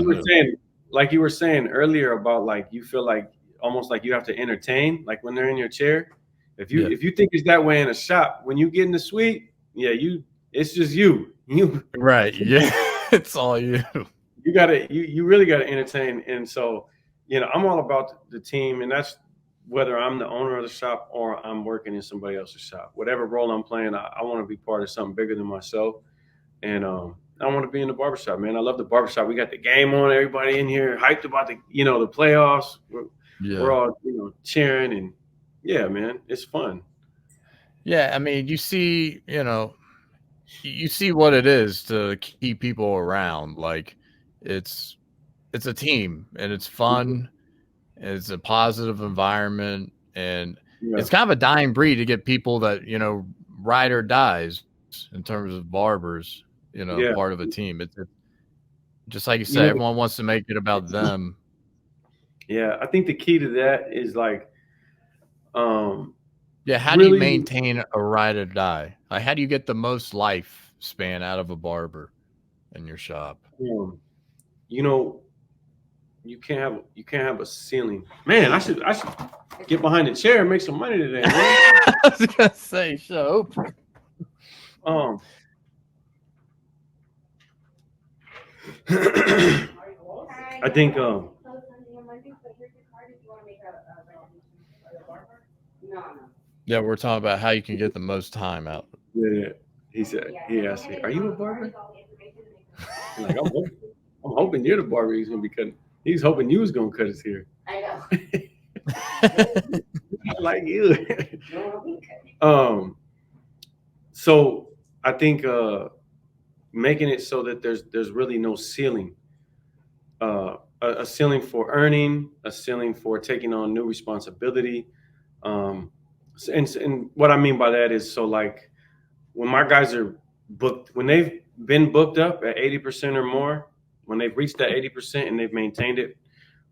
Speaker 5: you were saying earlier about like you feel like almost like you have to entertain, like when they're in your chair. If you think it's that way in a shop, when you get in the suite, it's just you.
Speaker 4: Right. Yeah. It's all you.
Speaker 5: You really gotta entertain. And so, you know, I'm all about the team, and that's whether I'm the owner of the shop or I'm working in somebody else's shop. Whatever role I'm playing, I want to be part of something bigger than myself. And I want to be in the barbershop, man. I love the barbershop. We got the game on, everybody in here hyped about the playoffs. We're all, cheering, and yeah, man, it's fun.
Speaker 4: Yeah, I mean, you see what it is to keep people around. Like it's a team, and it's fun. It's a positive environment, and it's kind of a dying breed to get people that, ride or dies in terms of barbers, part of a team. It's just like you said, everyone wants to make it about them.
Speaker 5: Yeah, I think the key to that is like,
Speaker 4: how do you maintain a ride or die? Like, how do you get the most lifespan out of a barber in your shop?
Speaker 5: You can't have a ceiling. Man, I should get behind the chair and make some money today. Man.
Speaker 4: I was gonna say, show.
Speaker 5: I think
Speaker 4: yeah, we're talking about how you can get the most time out.
Speaker 5: Yeah. He asked me, "Are you a barber?" Like, I'm hoping you're the barber he's gonna be cutting. He's hoping you was gonna cut his hair.
Speaker 7: I know.
Speaker 5: I like you. So I think making it so that there's really no ceiling. A ceiling for earning, a ceiling for taking on new responsibility. And what I mean by that is, so like when my guys are booked, when they've been booked up at 80% or more, when they've reached that 80% and they've maintained it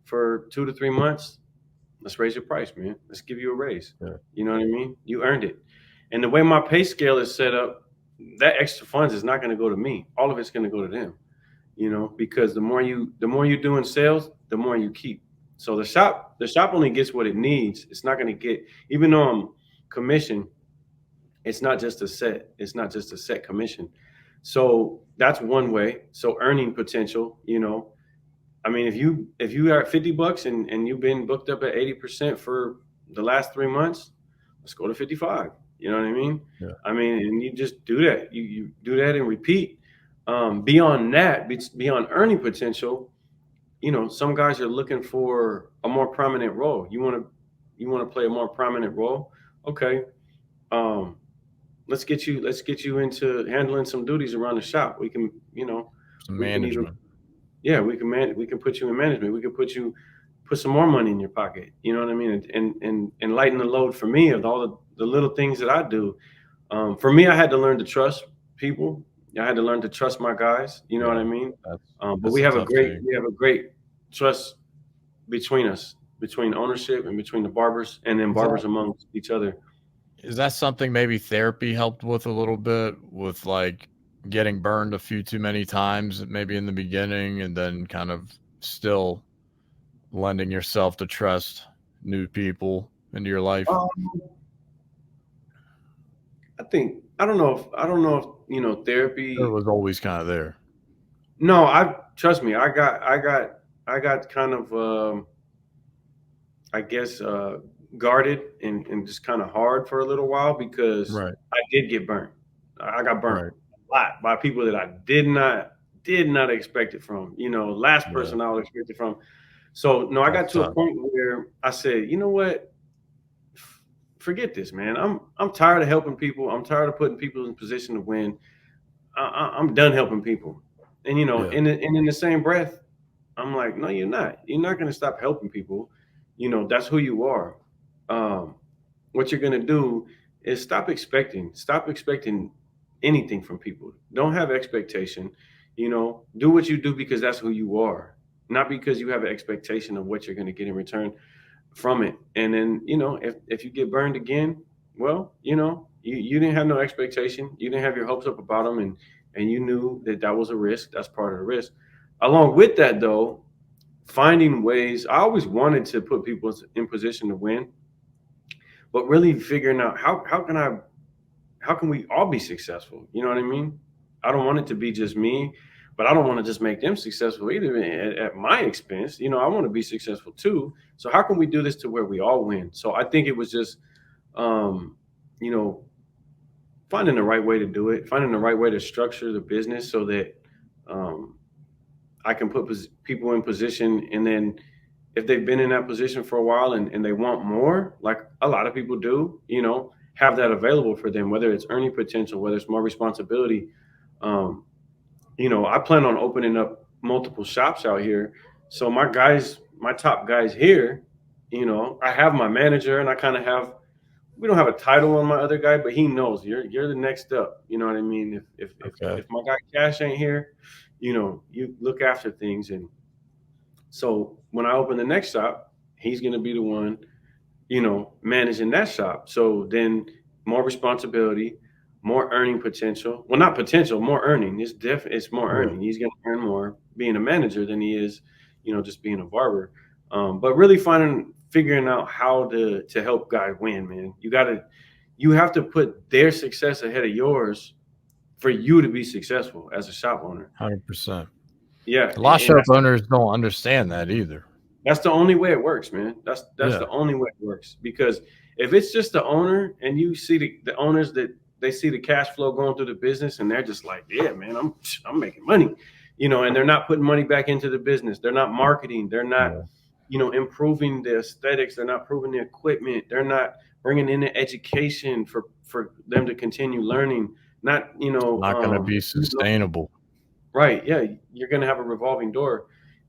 Speaker 5: for 2 to 3 months, let's raise your price, man. Let's give you a raise. Yeah. You know what I mean? You earned it. And the way my pay scale is set up, that extra funds is not going to go to me. All of it's going to go to them, because the more you do in sales, the more you keep. So the shop only gets what it needs. It's not going to get, even though I'm commission, it's not just a set commission. So That's one way. So earning potential, I mean, if you are at $50 and you've been booked up at 80% for the last 3 months, let's go to 55. You know what I mean?
Speaker 4: Yeah.
Speaker 5: I mean, and you just do that. You do that and repeat. Beyond that, beyond earning potential, some guys are looking for a more prominent role. You want to play a more prominent role. Okay. Let's get you into handling some duties around the shop. We can,
Speaker 4: Some
Speaker 5: we can even,
Speaker 4: management.
Speaker 5: yeah, we can put you in management. We can put some more money in your pocket. You know what I mean? And lighten the load for me of all the little things that I do. For me, I had to learn to trust people. I had to learn to trust my guys. You know what I mean? But
Speaker 4: that's
Speaker 5: we
Speaker 4: a
Speaker 5: have a
Speaker 4: tough
Speaker 5: great
Speaker 4: thing.
Speaker 5: we have a great trust between us, between ownership and between the barbers, and then barbers amongst each other.
Speaker 4: Is that something maybe therapy helped with a little bit, with like getting burned a few too many times, maybe in the beginning, and then kind of still lending yourself to trust new people into your life?
Speaker 5: I don't know if therapy.
Speaker 4: It was always kind of there.
Speaker 5: No, trust me. I got kind of I guess guarded and just kind of hard for a little while because
Speaker 4: Right.
Speaker 5: I did get burnt. I got burnt
Speaker 4: Right.
Speaker 5: a lot by people that I did not expect it from. Last person I would expect it from. So no, I got
Speaker 4: That's
Speaker 5: to a
Speaker 4: tough.
Speaker 5: point where I said, you know what? Forget this, man. I'm tired of helping people. I'm tired of putting people in position to win. I'm done helping people. And
Speaker 4: Yeah.
Speaker 5: and in the same breath, I'm like, no, you're not. You're not going to stop helping people. That's who you are. What you're going to do is stop expecting anything from people. Don't have expectation. Do what you do because that's who you are, not because you have an expectation of what you're going to get in return from it. And then, if you get burned again, well, you didn't have no expectation. You didn't have your hopes up about them. And you knew that was a risk. That's part of the risk. Along with that, though, finding ways. I always wanted to put people in position to win, but really figuring out how can we all be successful? You know what I mean? I don't want it to be just me, but I don't want to just make them successful either at my expense. I want to be successful too. So how can we do this to where we all win? So I think it was just, you know, finding the right way to do it, finding the right way to structure the business so that I can put people in position. And then if they've been in that position for a while and they want more, like a lot of people do, have that available for them, whether it's earning potential, whether it's more responsibility. I plan on opening up multiple shops out here. So my top guys here, I have my manager and we don't have a title on my other guy, but he knows you're the next up. You know what I mean? If my guy Cash ain't here, you look after things. And so when I open the next shop, he's going to be the one, managing that shop. So then more responsibility, more earning potential. Well, not potential, more earning. It's more earning. He's going to earn more being a manager than he is, just being a barber. But really figuring out how to help guys win, man. You have to put their success ahead of yours for you to be successful as a shop owner.
Speaker 4: 100%.
Speaker 5: Yeah.
Speaker 4: A lot of shop owners don't understand that either.
Speaker 5: That's the only way it works, man. That's the only way it works. Because if it's just the owner and you see the owners that they see the cash flow going through the business and they're just like, yeah, man, I'm making money, and they're not putting money back into the business. They're not marketing. They're not, improving the aesthetics. They're not improving the equipment. They're not bringing in the education for them to continue learning. Not
Speaker 4: going to be sustainable.
Speaker 5: Right. Yeah. You're going to have a revolving door.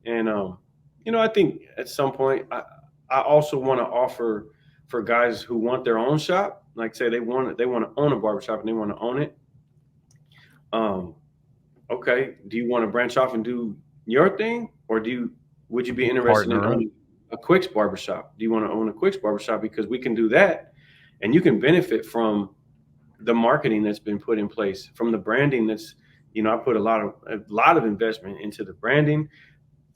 Speaker 5: And, I think at some point I also want to offer for guys who want their own shop, like say they want to own a barbershop and they want to own it. Okay. Do you want to branch off and do your thing, or would you be interested in owning a Quicks Barbershop? Do you want to own a Quicks Barbershop? Because we can do that, and you can benefit from the marketing that's been put in place, from the branding that's, I put a lot of investment into the branding,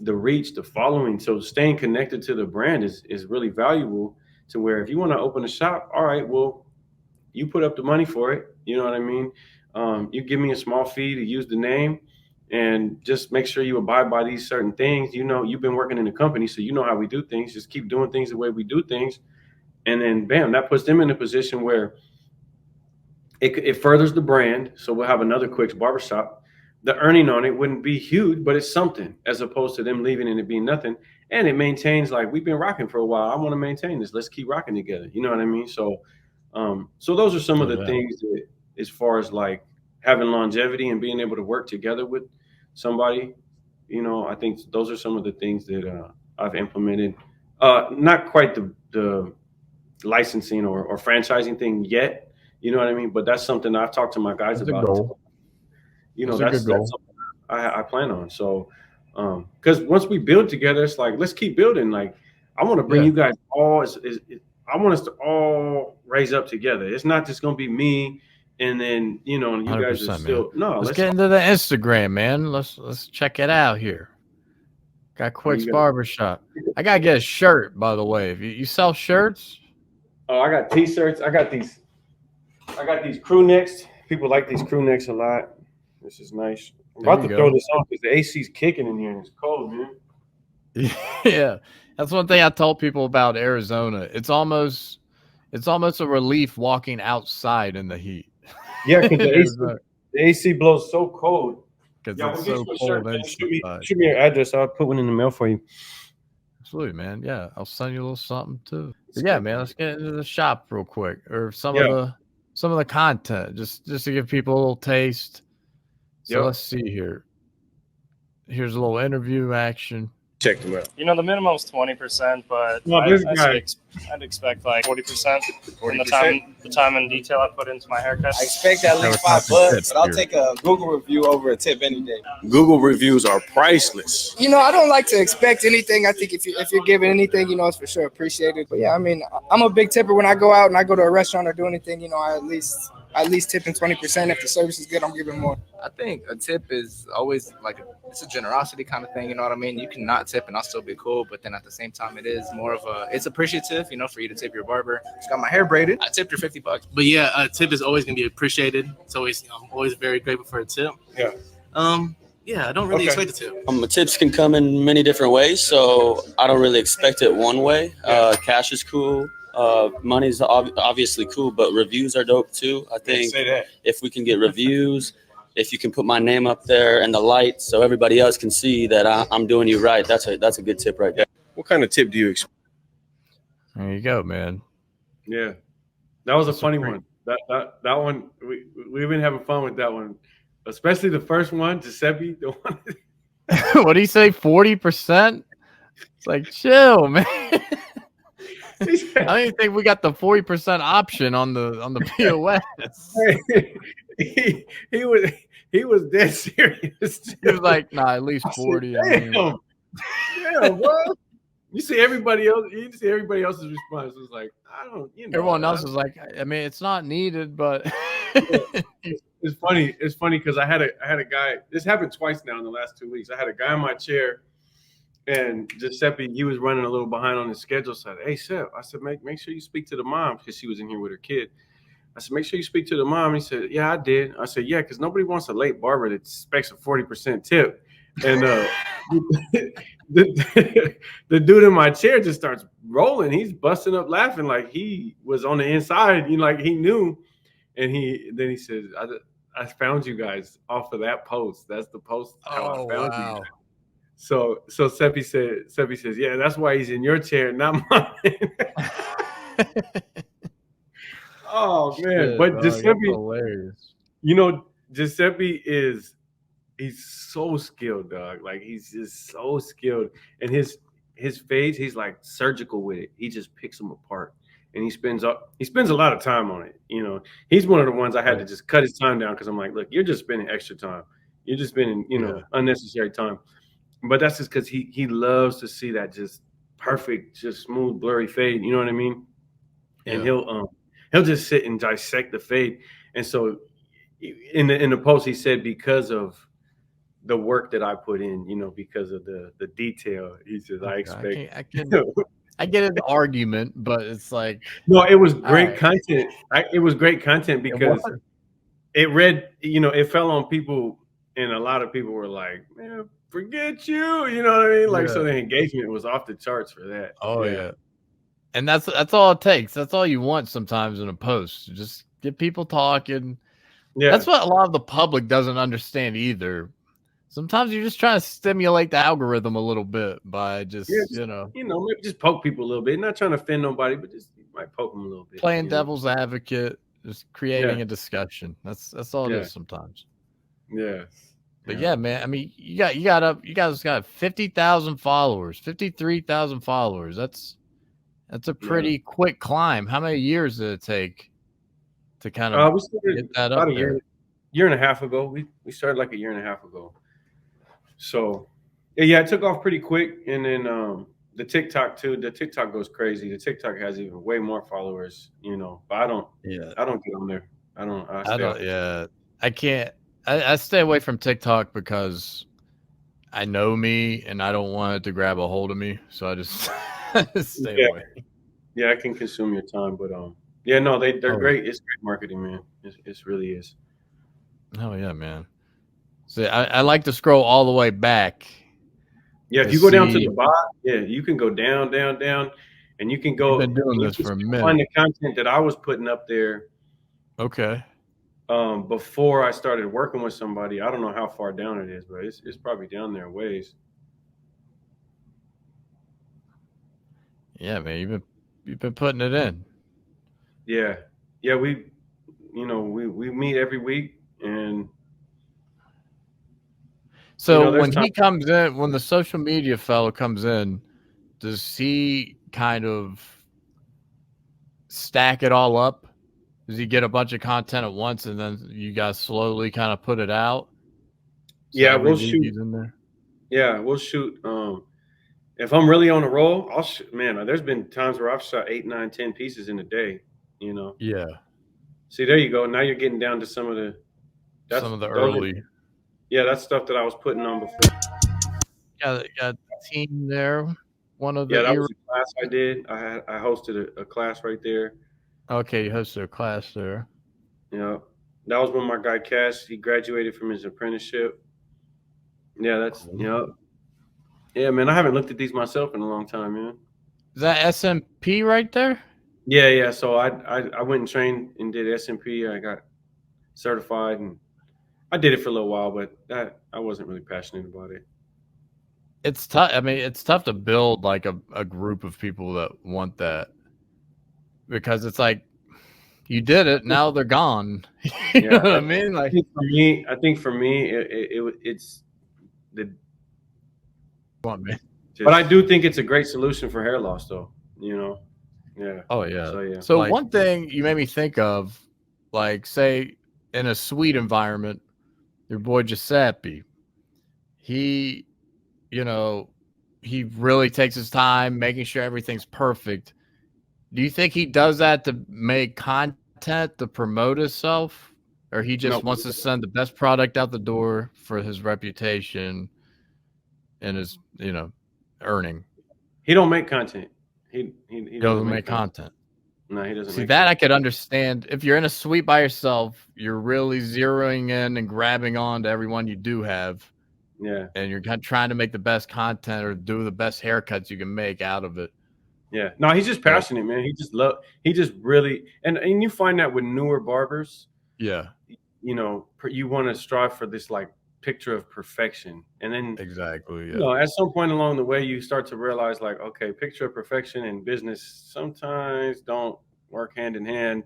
Speaker 5: the reach, the following. So staying connected to the brand is really valuable, to where if you want to open a shop, all right, well, you put up the money for it. You know what I mean? You give me a small fee to use the name, and just make sure you abide by these certain things. You know, you've been working in the company, so you know how we do things. Just keep doing things the way we do things. And then, bam, that puts them in a position where it furthers the brand. So we'll have another Quicks Barbershop. The earning on it wouldn't be huge, but it's something, as opposed to them leaving and it being nothing. And it maintains, like, we've been rocking for a while. I want to maintain this. Let's keep rocking together. You know what I mean? So, so those are some of the things that, as far as like having longevity and being able to work together with somebody, you know, I think those are some of the things that I've implemented. Not quite the licensing or franchising thing yet, you know what I mean? But that's something I've talked to my guys about. You know, that's something I plan on. So, because once we build together, it's like, let's keep building. Like, I want to bring you guys all. I want us to all raise up together. It's not just gonna be me, and then, you know, you guys are still
Speaker 4: Let's get into the Instagram, man. Let's check it out here. Got Quicks Barbershop. I gotta get a shirt, by the way. If you sell shirts.
Speaker 5: Oh, I got t-shirts. I got these crew necks. People like these crew necks a lot. This is nice. I'm about to throw this on because the AC's kicking in here and it's cold, man.
Speaker 4: Yeah, that's one thing I told people about Arizona. It's almost a relief walking outside in the heat.
Speaker 5: Yeah, because the AC blows so cold.
Speaker 4: Because it's so cold.
Speaker 5: Shoot me your address. I'll put one in the mail for you.
Speaker 4: Absolutely, man. Yeah, I'll send you a little something too. But yeah, man, let's get into the shop real quick, or some of the content, just to give people a little taste. So let's see here. Here's a little interview action.
Speaker 5: Check them out.
Speaker 7: You know, the minimum is 20%, but I'd expect like 40% in the time and detail I put into my haircut.
Speaker 8: I expect at least $5, but I'll take a Google review over a tip any day.
Speaker 9: Google reviews are priceless.
Speaker 8: You know, I don't like to expect anything. I think if you're giving anything, you know, it's for sure appreciated. But yeah, I mean, I'm a big tipper when I go out and I go to a restaurant or do anything. You know, I at least tipping 20%. If the service is good, I'm giving more.
Speaker 10: I think a tip is always like it's a generosity kind of thing. You know what I mean? You can not tip and I'll still be cool, but then at the same time, it is more of it's appreciative, you know, for you to tip your barber.
Speaker 8: Just got my hair braided.
Speaker 10: I tipped your $50.
Speaker 11: But yeah, a tip is always gonna be appreciated. It's always, you know, I'm always very grateful for a tip.
Speaker 5: Yeah.
Speaker 11: Yeah, I don't really expect a tip.
Speaker 12: Tips can come in many different ways, so I don't really expect it one way. Cash is cool. Money's obviously cool, but reviews are dope too. I think if we can get reviews, if you can put my name up there and the light so everybody else can see that I'm doing you right, that's a good tip right there.
Speaker 9: What kind of tip do you expect?
Speaker 4: There you go, man.
Speaker 5: Yeah, that was a funny one. That one, we've been having fun with that one, especially the first one, Giuseppe. The one.
Speaker 4: What do you say? 40%? It's like, chill, man. I don't even think we got the 40% option on the POS.
Speaker 5: He was dead serious.
Speaker 4: He was like, nah, at least 40.
Speaker 5: Damn, bro. You see everybody else's response was like, I don't, you know.
Speaker 4: Everyone else was like, I mean, it's not needed, but
Speaker 5: it's funny. It's funny because I had a guy. This happened twice now in the last 2 weeks. I had a guy in my chair. And Giuseppe, he was running a little behind on his schedule. So I said, hey, Seth, I said, make sure you speak to the mom, because she was in here with her kid. I said, make sure you speak to the mom. He said, yeah, I did. I said, yeah, because nobody wants a late barber that expects a 40% tip. And the dude in my chair just starts rolling. He's busting up laughing like he was on the inside, you know, like he knew. And then he says, I found you guys off of that post. That's the post how I found you guys. So Seppi says, yeah, that's why he's in your chair, not mine. Oh man, but Giuseppe,
Speaker 4: hilarious.
Speaker 5: You know, Giuseppe he's so skilled, dog. Like he's just so skilled, and his fades, he's like surgical with it. He just picks them apart, and he spends a lot of time on it. You know, he's one of the ones I had to just cut his time down because I'm like, look, you're just spending extra time. You're just spending, unnecessary time. But that's just because he loves to see that just perfect, just smooth, blurry fade. You know what I mean? And he'll just sit and dissect the fade. And so in the post, he said because of the work that I put in, you know, because of the detail, he says, I expect.
Speaker 4: I get an argument, but it's like
Speaker 5: no, it was great content. It was great content because it fell on people, and a lot of people were like, man, forget you. You know what I mean? Like, so the engagement was off the charts for that.
Speaker 4: Oh yeah. And that's all it takes. That's all you want sometimes in a post. Just get people talking.
Speaker 5: Yeah.
Speaker 4: That's what a lot of the public doesn't understand either. Sometimes you're just trying to stimulate the algorithm a little bit by just
Speaker 5: maybe just poke people a little bit. Not trying to offend nobody, but just you might poke them a little bit.
Speaker 4: Playing devil's advocate, just creating a discussion. That's all it is sometimes.
Speaker 5: Yeah.
Speaker 4: But yeah, man. I mean, you guys got 50,000 followers, 53,000 followers. That's a pretty quick climb. How many years did it take to kind of get that up there?
Speaker 5: Year and a half ago. We started like a year and a half ago. So yeah, it took off pretty quick. And then the TikTok too. The TikTok goes crazy. The TikTok has even way more followers, but I don't get on there. I can't. I stay away from TikTok because I know me and I don't want it to grab a hold of me. So I just stay away. Yeah, I can consume your time, but they're great. It's great marketing, man. It really is. Oh yeah, man. See, I like to scroll all the way back. Yeah, if you go down to the bottom, you can go down, and you can go. You've been doing this for a minute. Find the content that I was putting up there. Okay. Before I started working with somebody, I don't know how far down it is, but it's probably down there a ways. Yeah, man, you've been putting it in. Yeah, we meet every week, and so when he comes in, when the social media fellow comes in, does he kind of stack it all up? Does he get a bunch of content at once, and then you guys slowly kind of put it out? So we'll shoot. In there? Yeah, we'll shoot. If I'm really on a roll, I'll man. There's been times where I've shot 8, 9, 10 pieces in a day. Yeah. See, there you go. Now you're getting down to some of the early. Yeah, that's stuff that I was putting on before. Yeah, got a team there. One of the that was a class I did. I hosted a class right there. Okay, you hosted a class there. Yeah, that was when my guy Cass, he graduated from his apprenticeship. Yeah, that's yeah, man. I haven't looked at these myself in a long time, man. Is that SMP right there? Yeah. So I went and trained and did SMP. I got certified, and I did it for a little while, but I wasn't really passionate about it. It's tough. I mean, it's tough to build like a group of people that want that, because it's like you did it, now they're gone. You know what I mean? Like I think for me, it's the. Come on, man. But I do think it's a great solution for hair loss, though. Yeah. Oh yeah. So like, one thing you made me think of, like, say in a suite environment, your boy Giuseppe, he really takes his time making sure everything's perfect. Do you think he does that to make content to promote himself, or he just wants to send the best product out the door for his reputation and his earning? He don't make content. He doesn't make content. No, he doesn't. See, that I could understand. If you're in a suite by yourself, you're really zeroing in and grabbing on to everyone you do have. Yeah. And you're trying to make the best content or do the best haircuts you can make out of it. Yeah. No, he's just passionate, man. He just really, and you find that with newer barbers. Yeah. You want to strive for this like picture of perfection, and then exactly. Yeah. At some point along the way, you start to realize, like, okay, picture of perfection and business sometimes don't work hand in hand.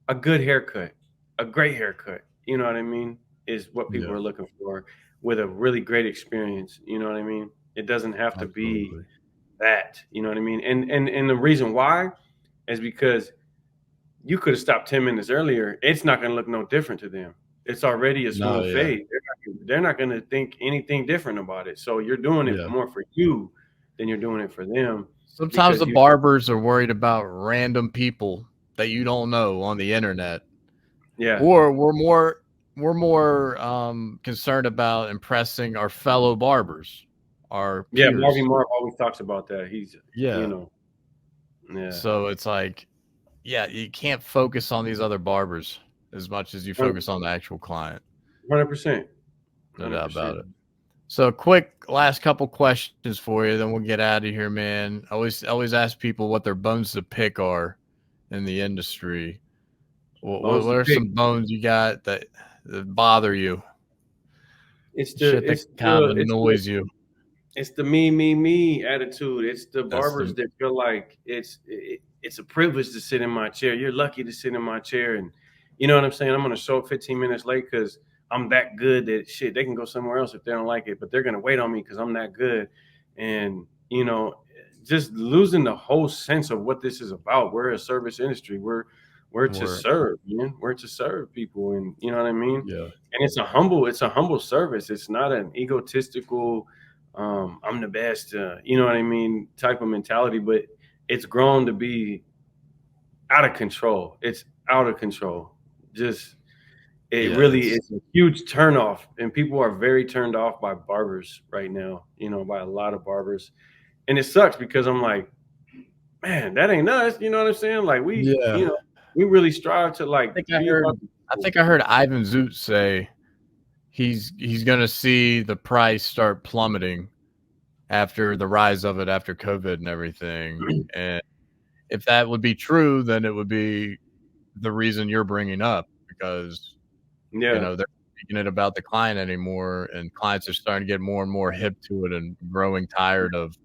Speaker 5: A good haircut, a great haircut, you know what I mean, is what people are looking for with a really great experience. You know what I mean? It doesn't have to be that. You know what I mean? And the reason why is because you could have stopped 10 minutes earlier. It's not going to look no different to them. It's already a smooth fade. They're not going to think anything different about it. So you're doing it more for you than you're doing it for them. Sometimes the barbers are worried about random people that you don't know on the internet. Yeah. Or we're more concerned about impressing our fellow barbers. Our peers. Marvin Marv always talks about that. He's Yeah. So it's like, you can't focus on these other barbers.
Speaker 4: as much as you focus on the actual client.
Speaker 5: 100%.
Speaker 4: No doubt about it. So quick last couple questions for you, then we'll get out of here, man. I always ask people what their bones to pick are in the industry. What are some bones you got that bother you?
Speaker 5: It's
Speaker 4: shit that kind of annoys you.
Speaker 5: It's the me attitude. It's the
Speaker 4: That's
Speaker 5: barbers that feel like it's a privilege to sit in my chair. You're lucky to sit in my chair, and you know what I'm saying. I'm gonna show up 15 minutes late because I'm that good that shit. They can go somewhere else if they don't like it, but they're gonna wait on me because I'm that good. And you know, just losing the whole sense of what this is about. We're a service industry. We're to serve, man. We're to serve people, and you know what I mean.
Speaker 4: Yeah.
Speaker 5: And it's a humble service. It's not an egotistical, I'm the best, you know what I mean, type of mentality. But it's grown to be out of control. It's out of control. Just it really is a huge turnoff, and people are very turned off by barbers right now. You know, by a lot of barbers, and it sucks because I'm like, man, that ain't us. You know what I'm saying? Like you know. We really strive to like.
Speaker 4: I think I heard Ivan Zoot say he's gonna see the price start plummeting after the rise of it after COVID and everything. And if that would be true, then it would be the reason you're bringing up, because you know they're making it about the client anymore, and clients are starting to get more and more hip to it and growing tired of.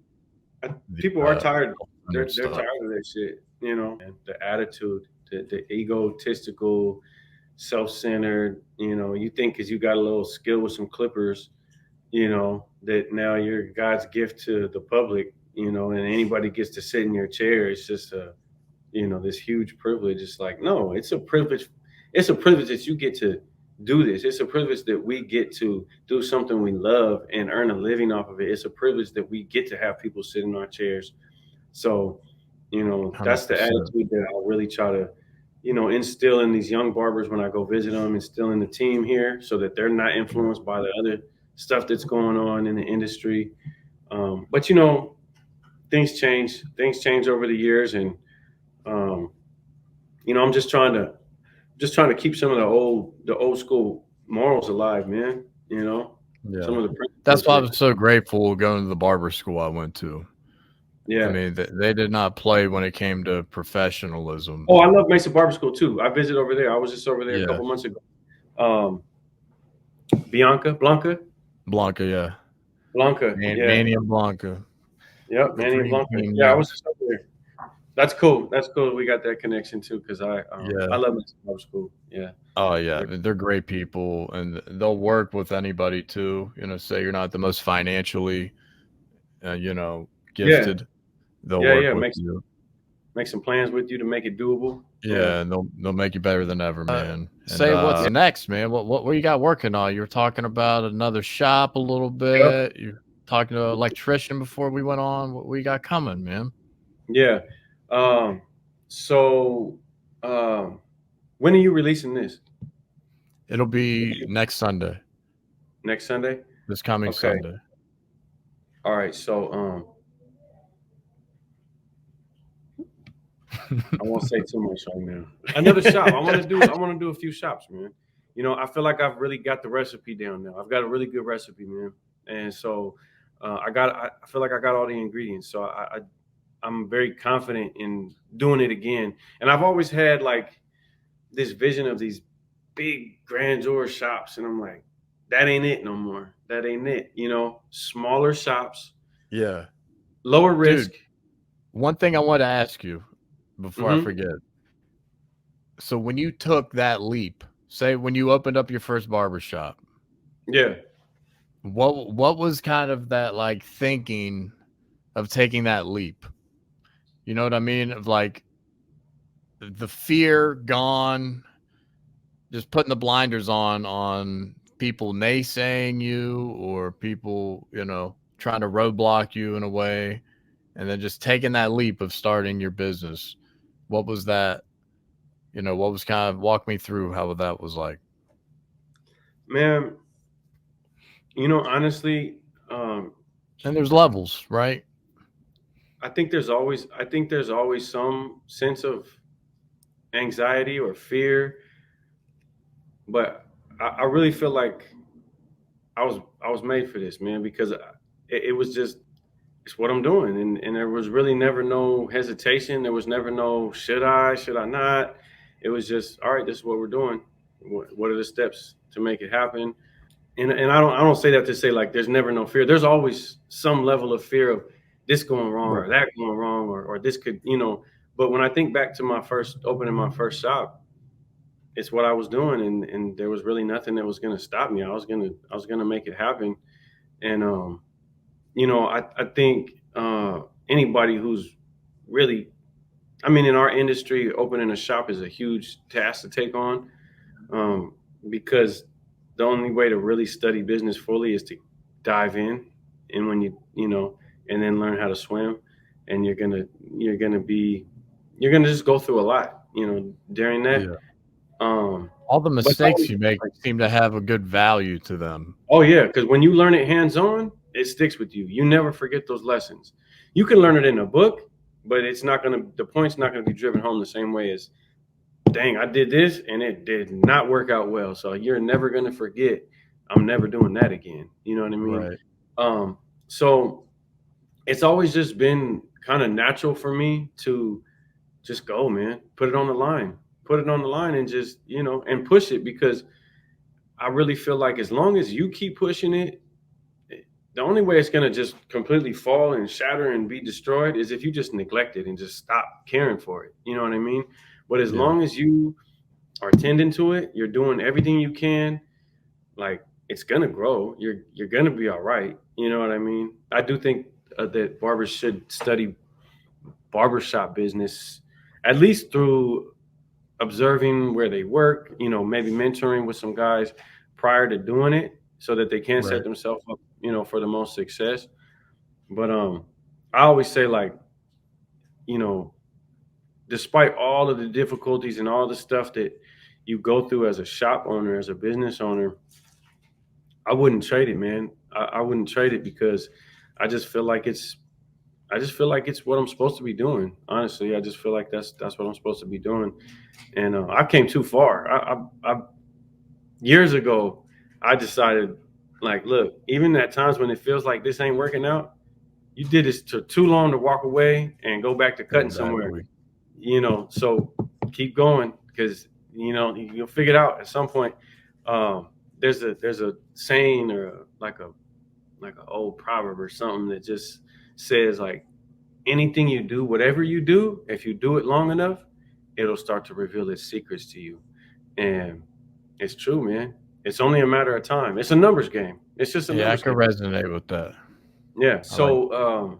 Speaker 5: People are tired. They're tired of that shit. You know, and the attitude. The egotistical, self-centered, you know, you think because you got a little skill with some clippers, you know, that now you're God's gift to the public, you know, and anybody gets to sit in your chair. It's just you know, this huge privilege. It's like, no, it's a privilege. It's a privilege that you get to do this. It's a privilege that we get to do something we love and earn a living off of it. It's a privilege that we get to have people sit in our chairs. So, you know, that's the
Speaker 4: 100%.
Speaker 5: attitude that I really try to, you know, instill in these young barbers when I go visit them, instill in the team here so that they're not influenced by the other stuff that's going on in the industry. But, you know, things change. Things change over the years. And, you know, I'm just trying to keep some of the old school morals alive, man. You know, some of the
Speaker 4: that's why I was so grateful going to the barber school I went to.
Speaker 5: Yeah,
Speaker 4: I mean, they did not play when it came to professionalism.
Speaker 5: Oh, I love Mesa Barber School too. I visited over there. I was just over there a couple months ago. Blanca,
Speaker 4: yeah.
Speaker 5: Blanca,
Speaker 4: Manny and Blanca.
Speaker 5: Yep, Manny and Blanca. Yeah, I was just over there. That's cool. That's cool. We got that connection too, because I love Mesa Barber School. Yeah.
Speaker 4: Oh yeah, they're great people, and they'll work with anybody too. You know, say you're not the most financially, you know, gifted. They'll work with you.
Speaker 5: Make some plans with you to make it doable.
Speaker 4: Yeah, and they'll make you better than ever, man. Say what's next, man. What you got working on? You were talking about another shop a little bit. Yep. You're talking to an electrician before we went on. What we got coming, man?
Speaker 5: Yeah. So when are you releasing this?
Speaker 4: It'll be next Sunday.
Speaker 5: Next Sunday?
Speaker 4: This coming Sunday.
Speaker 5: All right. So I won't say too much right now. Another shop. I want to do a few shops, man. You know, I feel like I've really got the recipe down now. I've got a really good recipe, man. And so I feel like I got all the ingredients. So I'm very confident in doing it again. And I've always had like this vision of these big grandeur shops, and I'm like, that ain't it no more. That ain't it. You know, smaller shops.
Speaker 4: Yeah.
Speaker 5: Lower risk.
Speaker 4: Dude, one thing I want to ask you before I forget. So when you took that leap, say when you opened up your first barbershop, what was kind of that like thinking of taking that leap? You know what I mean? Of like the fear gone, just putting the blinders on people naysaying you or people, you know, trying to roadblock you in a way, and then just taking that leap of starting your business. What was that? You know, what was kind of, walk me through how that was like?
Speaker 5: Man, you know, honestly,
Speaker 4: and there's levels, right?
Speaker 5: I think there's always some sense of anxiety or fear. but I really feel like I was made for this, man, because it was just, it's what I'm doing. And there was really never no hesitation. There was never no, should I not? It was just, all right, this is what we're doing. What are the steps to make it happen? And I don't say that to say like there's never no fear. There's always some level of fear of this going wrong or that going wrong or this could, but when I think back to opening my first shop, it's what I was doing, and there was really nothing that was going to stop me. I was gonna make it happen. And I think anybody who's really, I mean, in our industry, opening a shop is a huge task to take on, because the only way to really study business fully is to dive in. And when and then learn how to swim, and you're gonna just go through a lot, during that.
Speaker 4: Yeah. All the mistakes you make seem to have a good value to them.
Speaker 5: Oh yeah, because when you learn it hands-on, it sticks with you. You never forget those lessons. You can learn it in a book, but the point's not gonna be driven home the same way as, dang, I did this and it did not work out well. So you're never gonna forget, I'm never doing that again. You know what I mean? Right. So it's always just been kind of natural for me to just go, man, put it on the line and just, and push it, because I really feel like as long as you keep pushing it, the only way it's going to just completely fall and shatter and be destroyed is if you just neglect it and just stop caring for it. You know what I mean? But as long as you are tending to it, you're doing everything you can, like, it's going to grow. You're going to be all right. You know what I mean? I do think that barbers should study barbershop business, at least through observing where they work, maybe mentoring with some guys prior to doing it so that they can set themselves up, for the most success. But I always say, like, despite all of the difficulties and all the stuff that you go through as a shop owner, as a business owner, I wouldn't trade it, man. I wouldn't trade it, because I just feel like it's what I'm supposed to be doing. Honestly, I just feel like that's what I'm supposed to be doing. And I came too far. I years ago, I decided, like, look, even at times when it feels like this ain't working out, you did this too long to walk away and go back to cutting somewhere. So keep going, because you'll figure it out at some point. There's a saying, or like an old proverb or something that just says, like, anything you do, whatever you do, if you do it long enough, it'll start to reveal its secrets to you. And it's true, man. It's only a matter of time. It's a numbers game. It's just a numbers game.
Speaker 4: I can resonate with that.
Speaker 5: Yeah. So,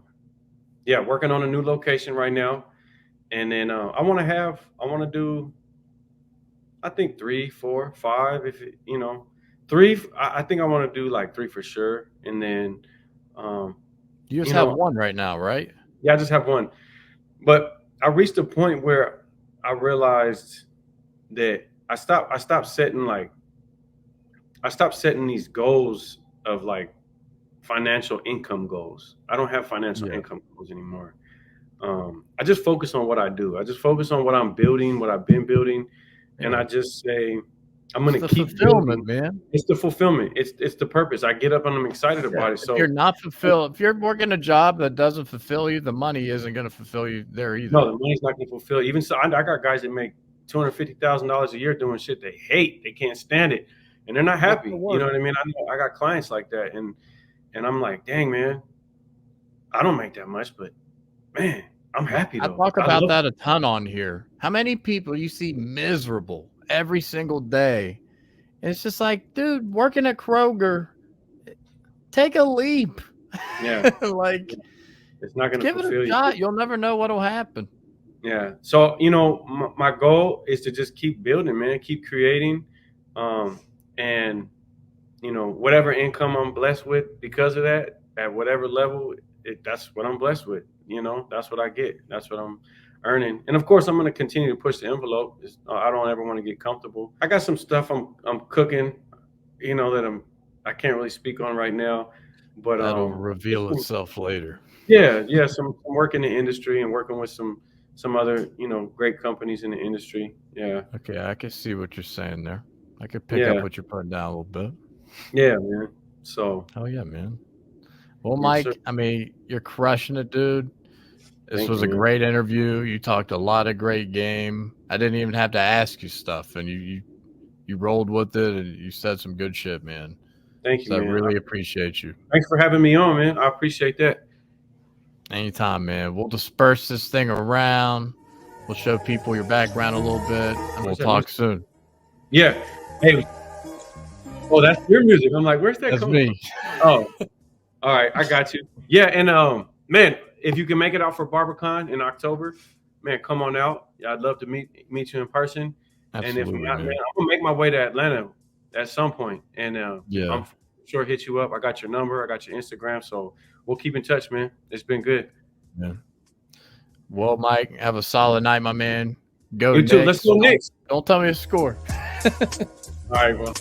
Speaker 5: working on a new location right now. And then I want to do, I think 3, 4, 5, if it, 3, I think I want to do like 3 for sure. And then,
Speaker 4: you just have one right now, right?
Speaker 5: Yeah, I just have one. But I reached a point where I realized that I stopped setting these goals of, like, financial income goals. I don't have financial income goals anymore. I just focus on what I do. I just focus on what I'm building, what I've been building. And I just say, I'm going to keep
Speaker 4: fulfillment,
Speaker 5: building.
Speaker 4: Man.
Speaker 5: It's the fulfillment. It's the purpose. I get up and I'm excited about it. So
Speaker 4: if you're not fulfilled, if you're working a job that doesn't fulfill you, the money isn't going to fulfill you there either.
Speaker 5: No, the money's not going to fulfill. Even so, I got guys that make $250,000 a year doing shit they hate. They can't stand it, and they're not happy. You know what I mean? I got clients like that, and I'm like, dang, man, I don't make that much, but man, I'm happy though.
Speaker 4: I talk about that a ton on here. How many people you see miserable every single day? And it's just like, dude, working at Kroger, take a leap.
Speaker 5: Yeah.
Speaker 4: Like,
Speaker 5: it's not going to
Speaker 4: give it a shot. You'll never know what'll happen.
Speaker 5: Yeah. So, my goal is to just keep building, man, keep creating. And, whatever income I'm blessed with because of that, at whatever level, that's what I'm blessed with. That's what I get. That's what I'm earning. And of course, I'm going to continue to push the envelope. I don't ever want to get comfortable. I got some stuff I'm cooking, that I can't really speak on right now, but
Speaker 4: that'll reveal itself later.
Speaker 5: Yeah. Some work in the industry and working with some other, great companies in the industry. Yeah.
Speaker 4: Okay. I can see what you're saying there. I could pick up what you're putting down a little bit.
Speaker 5: Yeah, man. So.
Speaker 4: Oh yeah, man. Well, Mike, I mean, you're crushing it, dude. This was a great interview. You talked a lot of great game. I didn't even have to ask you stuff, and you rolled with it, and you said some good shit, man.
Speaker 5: Thank you,
Speaker 4: so
Speaker 5: man.
Speaker 4: I really appreciate you.
Speaker 5: Thanks for having me on, man. I appreciate that.
Speaker 4: Anytime, man. We'll disperse this thing around. We'll show people your background a little bit, and we'll talk soon.
Speaker 5: Yeah. Hey. Oh, that's your music. I'm like, where's that coming
Speaker 4: me.
Speaker 5: from? Oh, all right. I got you. Yeah, and man, if you can make it out for BarberCon in October, man, come on out. I'd love to meet you in person.
Speaker 4: Absolutely,
Speaker 5: and if not, man, I'm gonna make my way to Atlanta at some point, and I'm sure hit you up. I got your number. I got your Instagram, so we'll keep in touch, man. It's been good.
Speaker 4: Yeah. Well, Mike, have a solid night, my man. Go
Speaker 5: you
Speaker 4: Knicks.
Speaker 5: too. Let's go Knicks.
Speaker 4: Don't tell me the score.
Speaker 5: All right, well.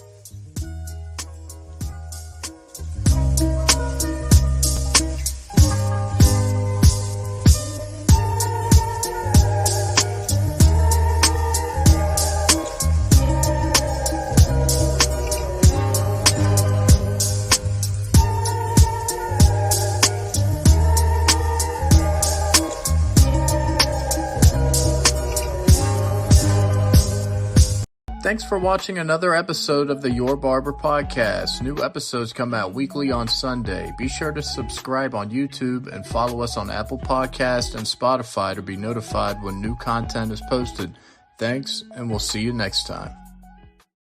Speaker 4: Thanks for watching another episode of the Your Barber Podcast. New episodes come out weekly on Sunday. Be sure to subscribe on YouTube and follow us on Apple Podcasts and Spotify to be notified when new content is posted. Thanks, and we'll see you next time.